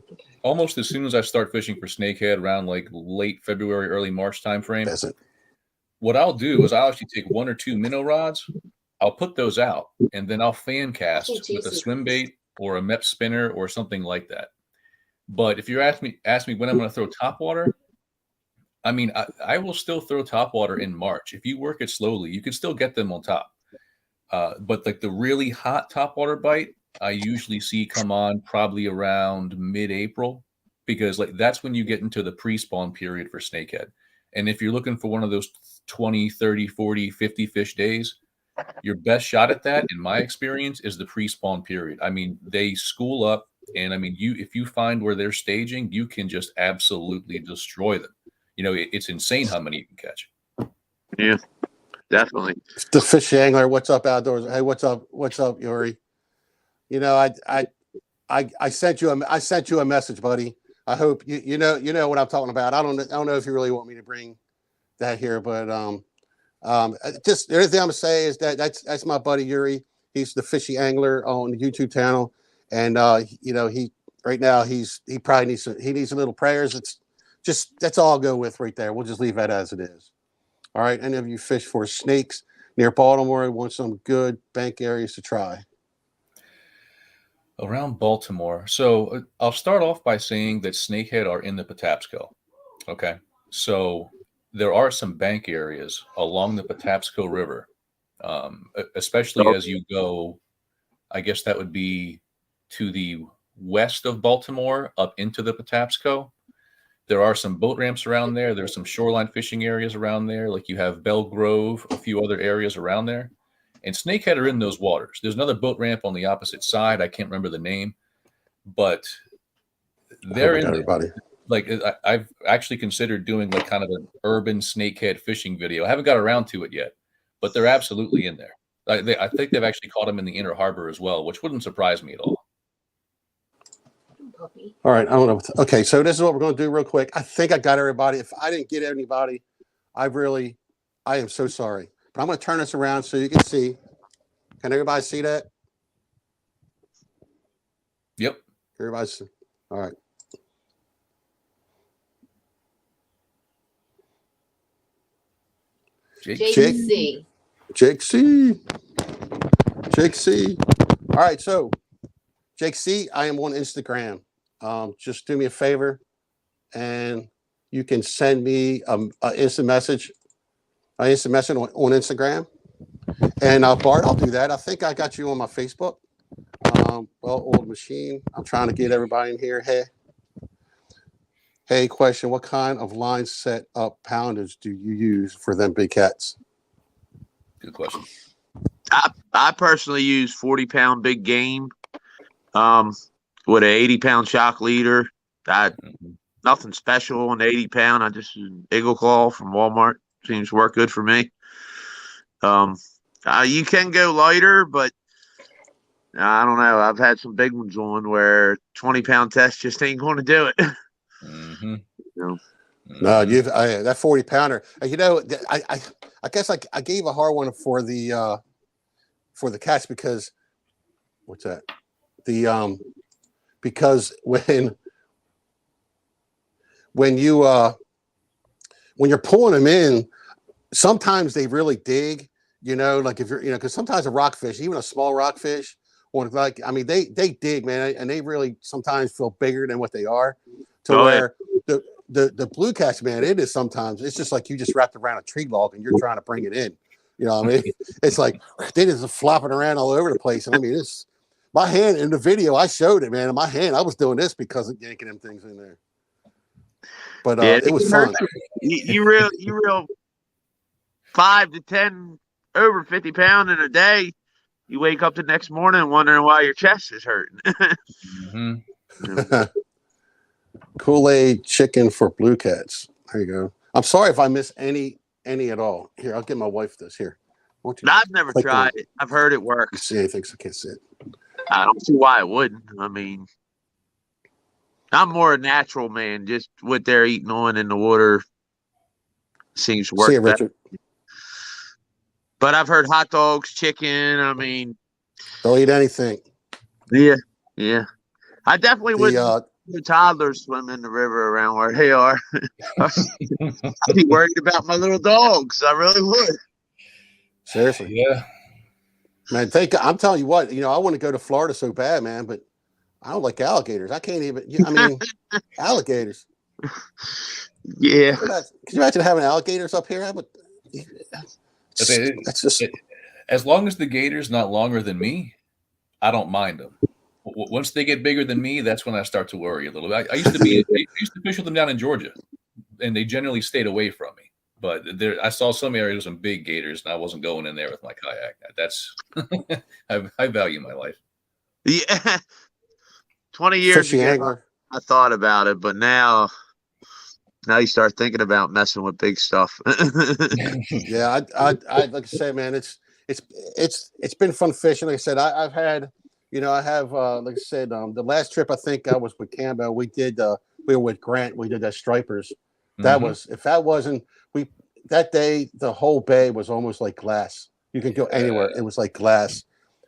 almost as soon as I start fishing for snakehead around like late February, early March timeframe, That's it. what I'll do is I'll actually take 1 or 2 minnow rods, I'll put those out, and then I'll fan cast with a swim bait or a MEP spinner or something like that. But if you ask me when I'm going to throw topwater, I mean, I will still throw topwater in March. If you work it slowly, you can still get them on top. But like the really hot topwater bite, I usually see come on probably around mid-April, because like that's when you get into the pre-spawn period for snakehead. And if you're looking for one of those 20, 30, 40, 50 fish days, your best shot at that, in my experience, is the pre-spawn period. I mean, they school up, and I mean, if you find where they're staging, you can just absolutely destroy them. You know, it's insane how many you can catch. Yeah, definitely. The fish angler, what's up outdoors? Hey, what's up, Yuri? You know, I sent you a message, buddy. I hope you know what I'm talking about. I don't know if you really want me to bring that here, but just the only thing I'm gonna say is that's my buddy Yuri. He's the fishy angler on the YouTube channel, and you know, he probably needs a little prayers. It's just, that's all I'll go with right there. We'll just leave that as it is. All right, any of you fish for snakes near Baltimore want some good bank areas to try? Around Baltimore. So I'll start off by saying that snakehead are in the Patapsco. Okay. So there are some bank areas along the Patapsco River, especially as you go, I guess that would be to the west of Baltimore up into the Patapsco. There are some boat ramps around there. There's some shoreline fishing areas around there. Like you have Bell Grove, a few other areas around there. And snakehead are in those waters. There's another boat ramp on the opposite side. I can't remember the name, but they're in everybody. Like I've actually considered doing like kind of an urban snakehead fishing video. I haven't got around to it yet, but they're absolutely in there. I think they've actually caught them in the Inner Harbor as well, which wouldn't surprise me at all. All right, I don't know. Okay, so this is what we're going to do real quick. I think I got everybody. If I didn't get anybody, I am so sorry. But I'm going to turn this around so you can see. Can everybody see that? Yep. Everybody's see. All right. Jake C. Jake C. Jake C. All right, so Jake C, I am on Instagram. Just do me a favor, and you can send me an instant message on Instagram. And Bart, I'll do that. I think I got you on my Facebook. Old machine. I'm trying to get everybody in here. Hey, question. What kind of line set up poundage do you use for them big cats? Good question. I personally use 40-pound big game with an 80-pound shock leader. Nothing special on the 80-pound. I just use Eagle Claw from Walmart. Seems to work good for me. You can go lighter, but I don't know. I've had some big ones on where 20-pound test just ain't going to do it. Mm-hmm. You know? No, that 40-pounder. You know, I guess I gave a hard one for the catch because what's that? Because when you're pulling them in, sometimes they really dig. You know, like if you're, you know, because sometimes a rockfish, even a small rockfish, or like, I mean, they dig, man, and they really sometimes feel bigger than what they are. Where the blue catch, man, it is sometimes, it's just like you just wrapped around a tree log and you're trying to bring it in. You know what I mean? It's like they just flopping around all over the place. And I mean, it's my hand in the video. I showed it, man. In my hand, I was doing this because of yanking them things in there. But it was fun. You reel 5 to 10 over 50-pound in a day. You wake up the next morning wondering why your chest is hurting. Mm-hmm. Kool-Aid chicken for blue cats. There you go. I'm sorry if I miss any at all. Here, I'll give my wife this. Here. I've never tried it. I've heard it works. See anything, so I can't see it. I don't see why it wouldn't. I mean, I'm more a natural man. Just what they're eating on in the water seems to work See you, better. Richard. But I've heard hot dogs, chicken. I mean, They'll eat anything. yeah. I definitely The wouldn't. The toddlers swim in the river around where they are. I'd be worried about my little dogs. I really would. seriously, Yeah. man. I'm telling you what. I want to go to Florida so bad, man, but I don't like alligators. I can't even. I mean, alligators. Yeah. Could you imagine having alligators up here? That's just. As long as the gator's not longer than me, I don't mind them. Once they get bigger than me, that's when I start to worry a little bit. I used to fish with them down in Georgia, and they generally stayed away from me. But I saw some areas with some big gators, and I wasn't going in there with my kayak. That's I value my life. Yeah. 20 years Fishing ago, angler. I thought about it, but now you start thinking about messing with big stuff. Yeah, I like I said, man, it's been fun fishing. Like I said, I've had, I have like I said, the last trip I think I was with Cambo. We were with Grant. We did that stripers. That was that day the whole bay was almost like glass. You can go anywhere. It was like glass.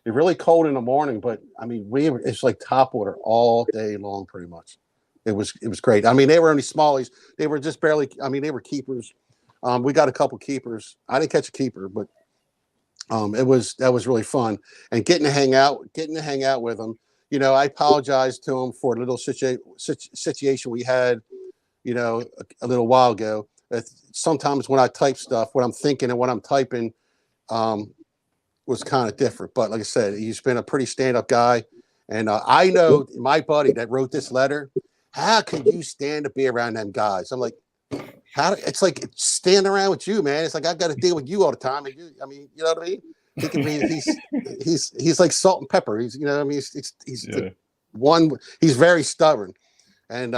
It really cold in the morning, but I mean it's like top water all day long pretty much. It was great. I mean, they were only smallies. They were just barely. I mean, they were keepers. We got a couple keepers. I didn't catch a keeper, but that was really fun. And getting to hang out with them. I apologized to him for a little situation we had, a little while ago. Sometimes when I type stuff, what I'm thinking and what I'm typing was kind of different. But like I said, he's been a pretty stand-up guy. And I know my buddy that wrote this letter. How can you stand to be around them guys? I'm like, it's like standing around with you, man. It's like I've got to deal with you all the time. And you know what I mean? He can be. He's like salt and pepper. He's he's very stubborn. And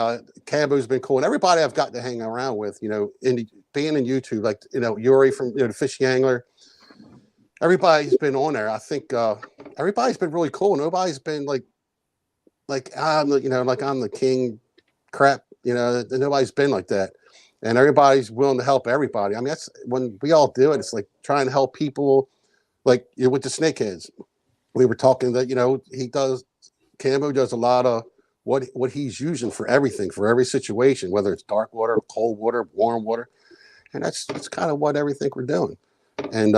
Cambo's been cool. And everybody I've got to hang around with, being in YouTube, like Yuri from the Fishing Angler. Everybody's been on there. I think everybody's been really cool. Nobody's been like I'm the king crap, nobody's been like that. And everybody's willing to help everybody. I mean, that's when we all do it. It's like trying to help people, like with the snakeheads. We were talking that, Cambo does a lot of what he's using for everything, for every situation, whether it's dark water, cold water, warm water. And that's kind of what everything we're doing. And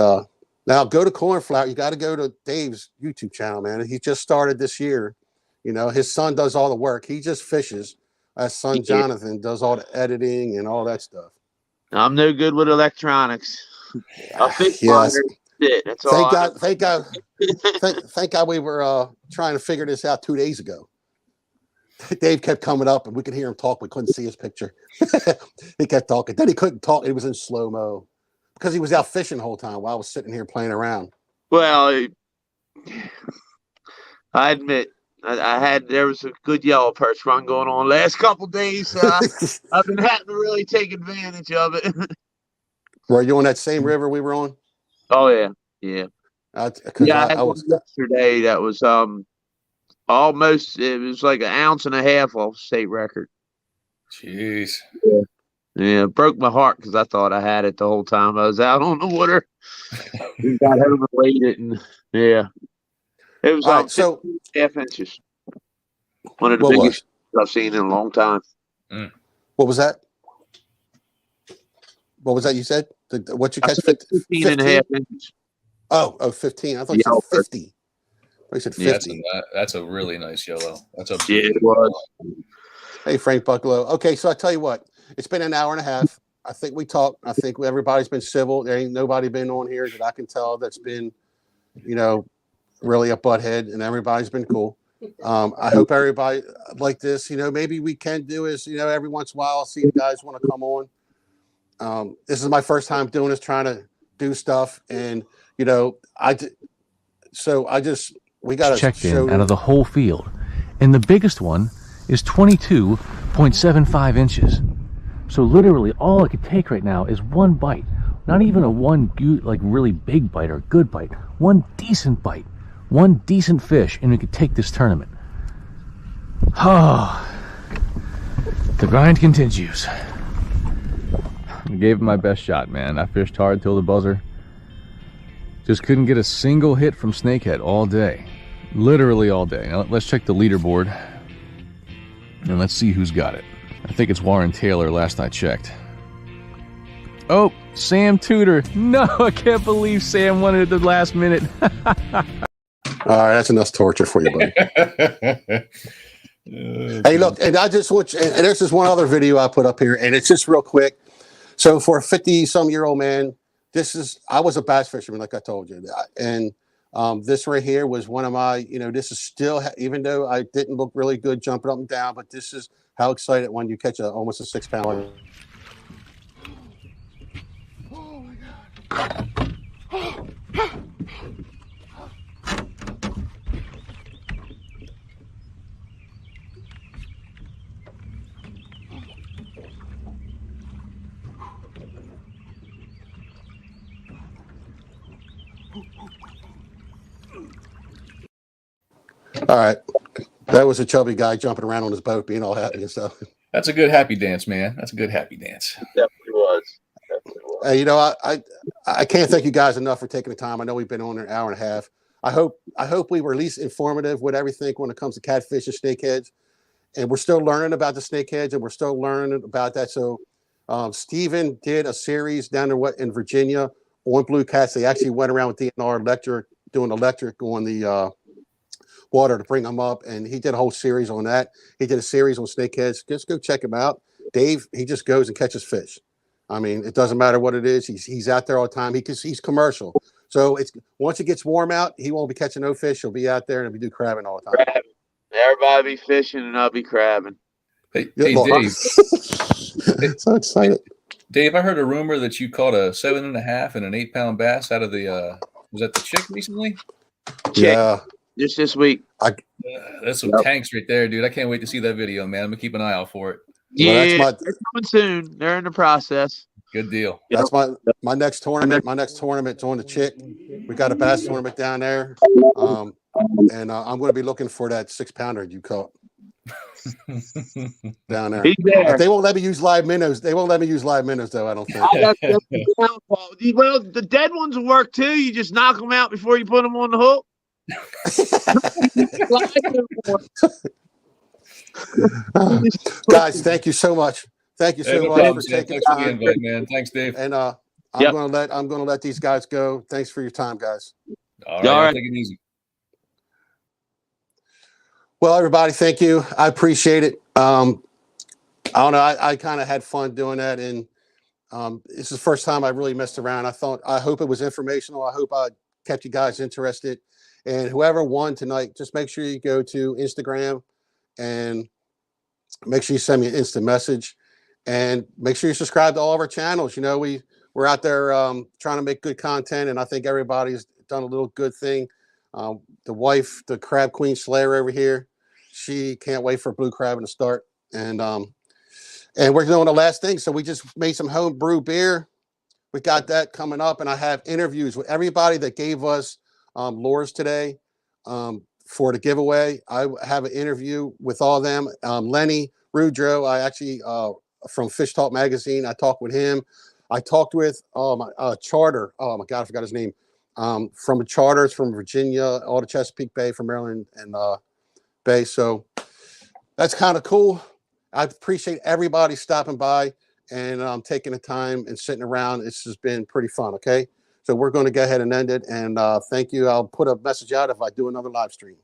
now go to Cornflower. You got to go to Dave's YouTube channel, man. He just started this year. His son does all the work. He just fishes. His son Jonathan does all the editing and all that stuff. I'm no good with electronics. A fish Yes. That's all. Thank God we were trying to figure this out 2 days ago. Dave kept coming up and we could hear him talk. We couldn't see his picture. He kept talking. Then he couldn't talk. It was in slow-mo because he was out fishing the whole time while I was sitting here playing around. Well, I admit, there was a good yellow perch run going on last couple days. I've been having to really take advantage of it. Were you on that same river we were on? Oh yeah. I had one yesterday that was almost, it was like 1.5 ounces off state record. Jeez. Yeah, it broke my heart because I thought I had it the whole time I was out on the water. We got home and weighed it, and yeah. It was 6.5 inches. One of the biggest I've seen in a long time. What was that? What was that you said? What you catch? 15.5 inches. Oh, 15. I thought you said 50. I said 50. Yeah, that's a really nice yellow. It was. Hey, Frank Bucklow. Okay, so I tell you what. It's been an hour and a half. I think we talked. I think everybody's been civil. There ain't nobody been on here that I can tell that's been, really a butthead, and everybody's been cool. I hope everybody like this. Maybe we can do is, every once in a while, I'll see you guys want to come on. This is my first time doing this, trying to do stuff, and we got to checked in out of the whole field, and the biggest one is 22.75 inches. So literally all I could take right now is one bite, not even a one really big bite or good bite, one decent bite, one decent fish, and we could take this tournament. Oh, The grind continues. I gave it my best shot, man. I fished hard till the buzzer. Just couldn't get a single hit from snakehead all day. Literally all day. Now, let's check the leaderboard. And let's see who's got it. I think it's Warren Taylor last I checked. Oh, Sam Tudor. No, I can't believe Sam won it at the last minute. All right, that's enough torture for you, buddy. Hey, look, and I just want you, and there's this one other video I put up here, and it's just real quick. So for a 50-some-year-old man, I was a bass fisherman, like I told you. And this right here was one of my, this is still, even though I didn't look really good jumping up and down, but this is how excited when you catch almost a 6-pounder. Oh my God. All right. That was a chubby guy jumping around on his boat, being all happy and stuff. That's a good happy dance, man. That's a good happy dance. Definitely was. Hey, I can't thank you guys enough for taking the time. I know we've been on an hour and a half. I hope we were at least informative with everything when it comes to catfish and snakeheads. And we're still learning about the snakeheads, and we're still learning about that. So Stephen did a series down there in Virginia on blue cats. They actually went around with DNR doing electric on the water to bring them up, and he did a whole series on that. He did a series on snakeheads. Just go check him out. Dave, he just goes and catches fish. I mean, it doesn't matter what it is. He's out there all the time. He's commercial. So once it gets warm out, he won't be catching no fish. He'll be out there and he'll be crabbing all the time. Crabbing. Everybody be fishing and I'll be crabbing. Hey, Look, Dave. So excited. Dave, I heard a rumor that you caught a 7.5 and an 8-pound bass out of the was that the chick recently? Yeah. Just this week. That's some tanks right there, dude. I can't wait to see that video, man. I'm gonna keep an eye out for it. Yeah, they're coming soon. They're in the process. Good deal. That's my next tournament. My next tournament's on the chick. We got a bass tournament down there. And I'm going to be looking for that 6-pounder you caught down there. They won't let me use live minnows. They won't let me use live minnows, though, I don't think. Well, the dead ones will work, too. You just knock them out before you put them on the hook. Guys, thank you so much. Thank you so much for taking the time. Invite, man. Thanks, Dave. And I'm gonna let these guys go. Thanks for your time, guys. All right. Take it easy. Well, everybody, thank you. I appreciate it. I don't know. I kind of had fun doing that, and it's the first time I really messed around. I hope it was informational. I hope I kept you guys interested. And whoever won tonight, just make sure you go to Instagram and make sure you send me an instant message, and make sure you subscribe to all of our channels. We're out there trying to make good content, and I think everybody's done a little good thing. The wife, the Crab Queen Slayer over here, she can't wait for blue crabbing to start. And we're doing the last thing. So we just made some home brew beer. We got that coming up, and I have interviews with everybody that gave us lures today for the giveaway. I have an interview with all of them. Lenny Rudro, I actually from Fish Talk Magazine, I talked with him. I talked with Charter. Oh my God, I forgot his name. From the charters from Virginia, all the Chesapeake Bay, from Maryland and Bay. So that's kind of cool. I appreciate everybody stopping by and taking the time and sitting around. This has been pretty fun. Okay. So we're going to go ahead and end it. And thank you. I'll put a message out if I do another live stream.